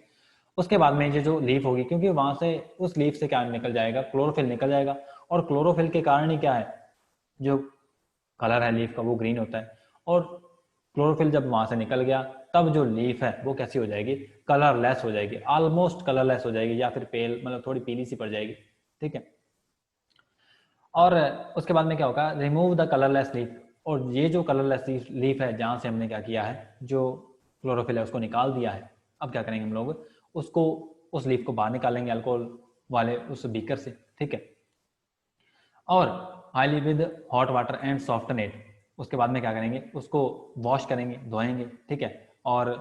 [SPEAKER 1] उसके बाद में ये जो लीफ होगी, क्योंकि वहां से उस लीफ से क्या निकल जाएगा, क्लोरोफिल निकल जाएगा, और क्लोरोफिल के कारण ही क्या है, जो कलर है लीफ का वो ग्रीन होता है। और क्लोरोफिल जब वहां से निकल गया तब जो लीफ है वो कैसी हो जाएगी, कलरलेस हो जाएगी, ऑलमोस्ट कलरलेस हो जाएगी, या फिर पेल मतलब थोड़ी पीली सी पड़ जाएगी, ठीक है। और उसके बाद में क्या होगा, रिमूव द कलरलेस लीफ। और ये जो कलरलेस लीफ है जहां से हमने क्या किया है, जो क्लोरोफिल है उसको निकाल दिया है, अब क्या करेंगे हम लोग उसको उस लीफ को बाहर निकालेंगे अल्कोहल वाले उस बीकर से, ठीक है। और highly with hot water and soften it. उसके बाद में क्या करेंगे, उसको वॉश करेंगे, धोएंगे, ठीक है। और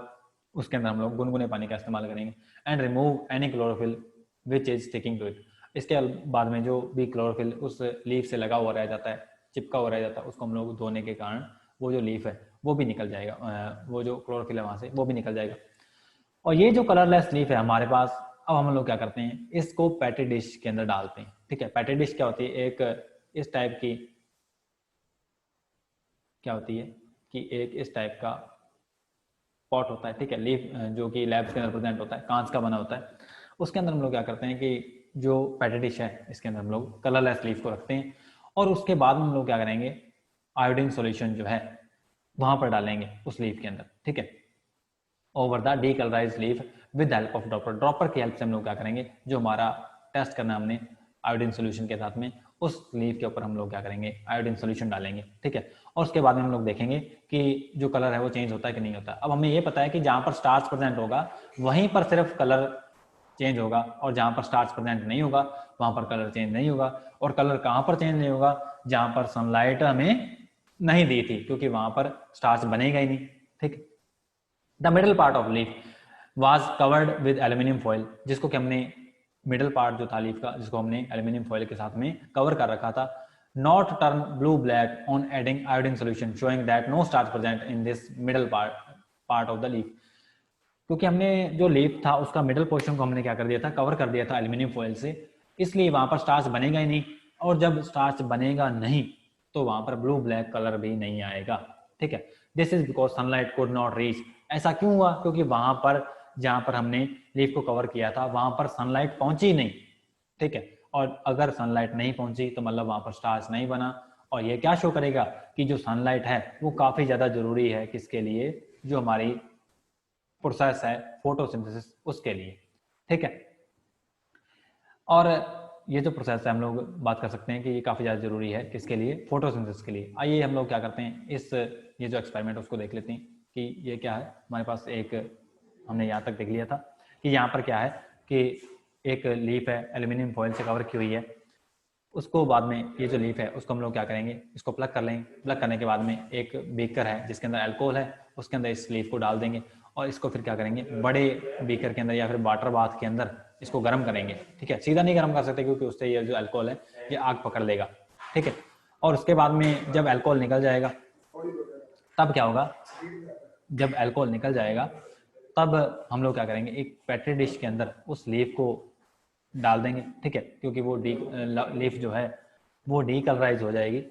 [SPEAKER 1] उसके अंदर हम लोग गुनगुने पानी का इस्तेमाल करेंगे। And remove any chlorophyll which is sticking to it. इसके बाद में जो भी क्लोरोफिल उस लीफ से लगा हुआ रह जाता है, चिपका हुआ रह जाता है, उसको हम लोग धोने के कारण वो जो लीफ है वो भी निकल जाएगा, वो जो क्लोरोफिल है वहां से वो भी निकल जाएगा। और ये जो कलरलेस लीफ है हमारे पास, अब हम लोग क्या करते हैं, इसको पैटी डिश के अंदर डालते हैं, ठीक है। पैटी डिश क्या होती है, एक इस टाइप की क्या होती है कि एक इस टाइप का पॉट होता है, ठीक है, लीफ जो कि लैब्स के अंदर प्रेजेंट होता है, कांच का बना होता है। उसके अंदर हम लोग क्या करते हैं कि जो पैटी डिश है इसके अंदर हम लोग कलरलेस लीफ को रखते हैं, और उसके बाद हम लोग क्या करेंगे, आयोडीन सॉल्यूशन जो है वहां पर डालेंगे उस लीफ के अंदर, ठीक है, over the decolourised leaf with help of dropper. Dropper की हेल्प से हम लोग क्या करेंगे, जो हमारा टेस्ट करना हमने आयोडीन सोल्यूशन के साथ में, उस लीफ के ऊपर हम लोग क्या करेंगे, आयोडीन सोल्यूशन डालेंगे, ठीक है। और उसके बाद में हम लोग देखेंगे कि जो कलर है वो चेंज होता है कि नहीं होता। अब हमें ये पता है कि जहां पर स्टार्च प्रेजेंट होगा वहीं पर सिर्फ कलर चेंज होगा, और जहां पर स्टार्च प्रेजेंट नहीं होगा वहां पर कलर चेंज नहीं होगा। और कलर कहां पर चेंज नहीं होगा, जहां पर सनलाइट हमें नहीं दी थी, क्योंकि वहां पर स्टार्च बनेगा ही नहीं, ठीक। The middle part of leaf was covered with aluminium foil, जिसको कि हमने मिडल पार्ट जो था लीफ का, जिसको हमने एल्यूमिनियम फॉइल के साथ में कवर कर रखा था। Not turn blue black on adding iodine solution showing that no starch present in this middle part of the leaf. क्योंकि हमने जो लीफ था उसका मिडल पोर्शन को हमने क्या कर दिया था, कवर कर दिया था एल्यूमिनियम फॉइल से, इसलिए वहां पर स्टार्च बनेगा ही नहीं, और जब स्टार्च बनेगा नहीं तो वहां पर ब्लू ब्लैक कलर भी नहीं आएगा। ठीक है, this is because sunlight could not reach. ऐसा क्यों हुआ? क्योंकि वहां पर जहां पर हमने लीफ को कवर किया था वहां पर सनलाइट पहुंची नहीं। ठीक है, और अगर सनलाइट नहीं पहुंची तो मतलब वहां पर स्टार्च नहीं बना। और ये क्या शो करेगा कि जो सनलाइट है वो काफी ज्यादा जरूरी है किसके लिए? जो हमारी प्रोसेस है फोटोसिंथेसिस, उसके लिए। ठीक है, और ये जो प्रोसेस है हम लोग बात कर सकते हैं कि ये काफ़ी ज़्यादा ज़रूरी है किसके लिए? फोटोसिंथेसिस के लिए। आइए हम लोग क्या करते हैं, इस ये जो एक्सपेरिमेंट उसको देख लेते हैं कि ये क्या है। हमारे पास एक, हमने यहाँ तक देख लिया था कि यहाँ पर क्या है कि एक लीफ है एल्यूमिनियम फॉइल से कवर की हुई है। उसको बाद में ये जो लीफ है उसको हम लोग क्या करेंगे, इसको प्लग कर लेंगे। प्लग करने के बाद में एक बीकर है जिसके अंदर अल्कोहल है, उसके अंदर इस लीफ को डाल देंगे और इसको फिर क्या करेंगे, बड़े बीकर के अंदर या फिर वाटर बाथ के अंदर इसको गर्म करेंगे। ठीक है, सीधा नहीं गर्म कर सकते क्योंकि उससे ये जो अल्कोहल है ये आग पकड़ लेगा। ठीक है, और उसके बाद में जब अल्कोहल निकल जाएगा तब क्या होगा, जब अल्कोहल निकल जाएगा तब हम लोग क्या करेंगे, एक पेट्री डिश के अंदर उस लीफ को डाल देंगे। ठीक है, क्योंकि वो लीफ जो है वो डीकलराइज हो जाएगी।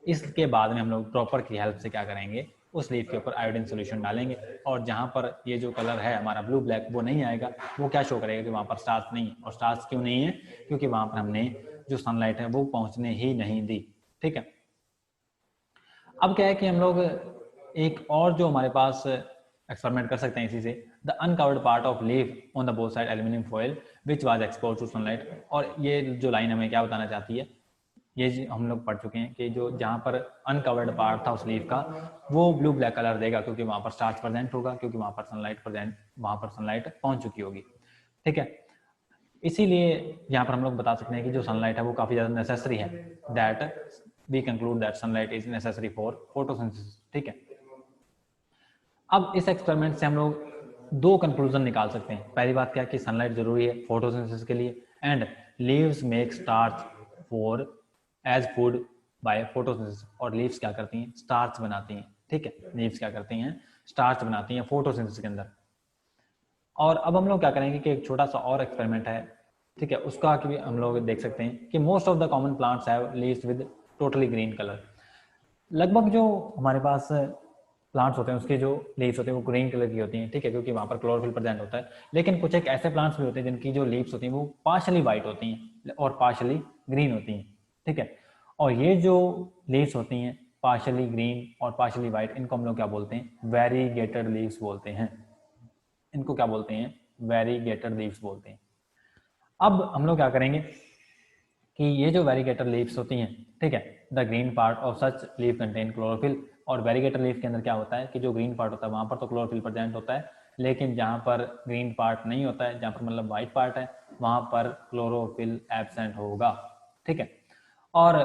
[SPEAKER 1] इसके बाद में हम लोग ड्रॉपर की हेल्प से क्या करेंगे, उस लीफ के ऊपर आयोडीन सोल्यूशन डालेंगे और जहां पर ये जो कलर है हमारा ब्लू ब्लैक वो नहीं आएगा, वो क्या शो करेगा कि वहां पर स्टार्च नहीं है। और स्टार्च क्यों नहीं है? क्योंकि वहां पर हमने जो सनलाइट है वो पहुंचने ही नहीं दी। ठीक है, अब क्या है कि हम लोग एक और जो हमारे पास एक्सपेरिमेंट कर सकते हैं इसी से, the uncovered part of leaf on the both side aluminium foil which was expose to sunlight. और ये जो लाइन हमें क्या बताना चाहती है, ये हम लोग पढ़ चुके हैं कि जो जहाँ पर अनकवर्ड पार्ट था उस लीफ का वो ब्लू ब्लैक कलर देगा क्योंकि वहां पर स्टार्च प्रेजेंट होगा, क्योंकि वहां पर सनलाइट प्रेजेंट, वहां पर सनलाइट पहुंच चुकी होगी। ठीक है, इसीलिए यहाँ पर हम लोग बता सकते हैं कि जो सनलाइट है वो काफी ज्यादा नेसेसरी है, that we conclude that sunlight is necessary for photosynthesis. ठीक है, अब इस एक्सपेरिमेंट से हम लोग दो कंक्लूजन निकाल सकते हैं। पहली बात क्या है कि सनलाइट जरूरी है फोटोसिंथेसिस के लिए, and leaves make starch for as food by photosynthesis. और लीव्स क्या करती हैं, स्टार्च बनाती हैं। ठीक है, लीव्स क्या करती हैं, स्टार्च बनाती हैं फोटोसिंथेसिस के अंदर। और अब हम लोग क्या करेंगे कि एक छोटा सा और एक्सपेरिमेंट है, ठीक है, उसका भी हम लोग देख सकते हैं कि most of the common plants have leaves with totally green colour. लगभग जो हमारे पास प्लांट्स होते हैं उसके जो लीव्स होते हैं वो ग्रीन कलर की होती हैं। ठीक है, क्योंकि वहाँ पर क्लोरोफिल प्रेजेंट होता है। लेकिन कुछ एक ऐसे प्लांट्स भी होते हैं जिनकी जो लीव्स होती हैं वो पार्शली वाइट होती हैं और पार्शली ग्रीन होती हैं। ठीक है, और ये जो लीव्स होती हैं पार्शली ग्रीन और पार्शली वाइट, इनको हम लोग क्या बोलते हैं, वेरीगेटेड लीव्स बोलते हैं। इनको क्या बोलते हैं, वेरीगेटेड लीव्स बोलते हैं। अब हम लोग क्या करेंगे कि ये जो वेरीगेटर लीव्स होती हैं, ठीक है, the green part of such leaf contain chlorophyll. और वेरीगेटर लीफ के अंदर क्या होता है कि जो ग्रीन पार्ट होता है वहां पर तो क्लोरोफिल प्रेजेंट होता है, लेकिन जहां पर ग्रीन पार्ट नहीं होता है, जहां पर मतलब व्हाइट पार्ट है, वहां पर क्लोरोफिल एब्सेंट होगा। ठीक है, और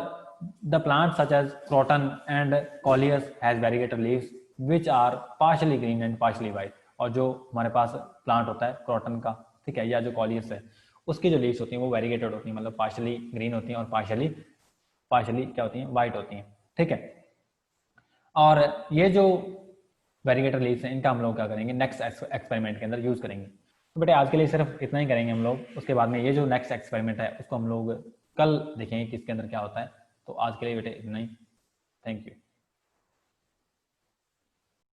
[SPEAKER 1] the plant such as croton and coleus has variegated leaves which are partially green and partially white. और जो हमारे पास प्लांट होता है क्रोटन का, ठीक है, या जो कॉलियस है, उसकी जो लीव्स होती हैं वो वेरीगेटेड होती हैं, मतलब पार्शली ग्रीन होती हैं और पार्शली पार्शली क्या होती हैं, वाइट होती हैं। ठीक है, और ये जो वेरीगेटर लीव्स हैं इनका हम लोग क्या करेंगे, नेक्स्ट एक्सपेरिमेंट के अंदर यूज करेंगे। तो बेटे आज के लिए सिर्फ इतना ही करेंगे हम लोग, उसके बाद में ये जो नेक्स्ट एक्सपेरिमेंट है उसको हम लोग कल देखेंगे कि इसके अंदर क्या होता है। तो आज के लिए बेटे इतना ही, थैंक यू।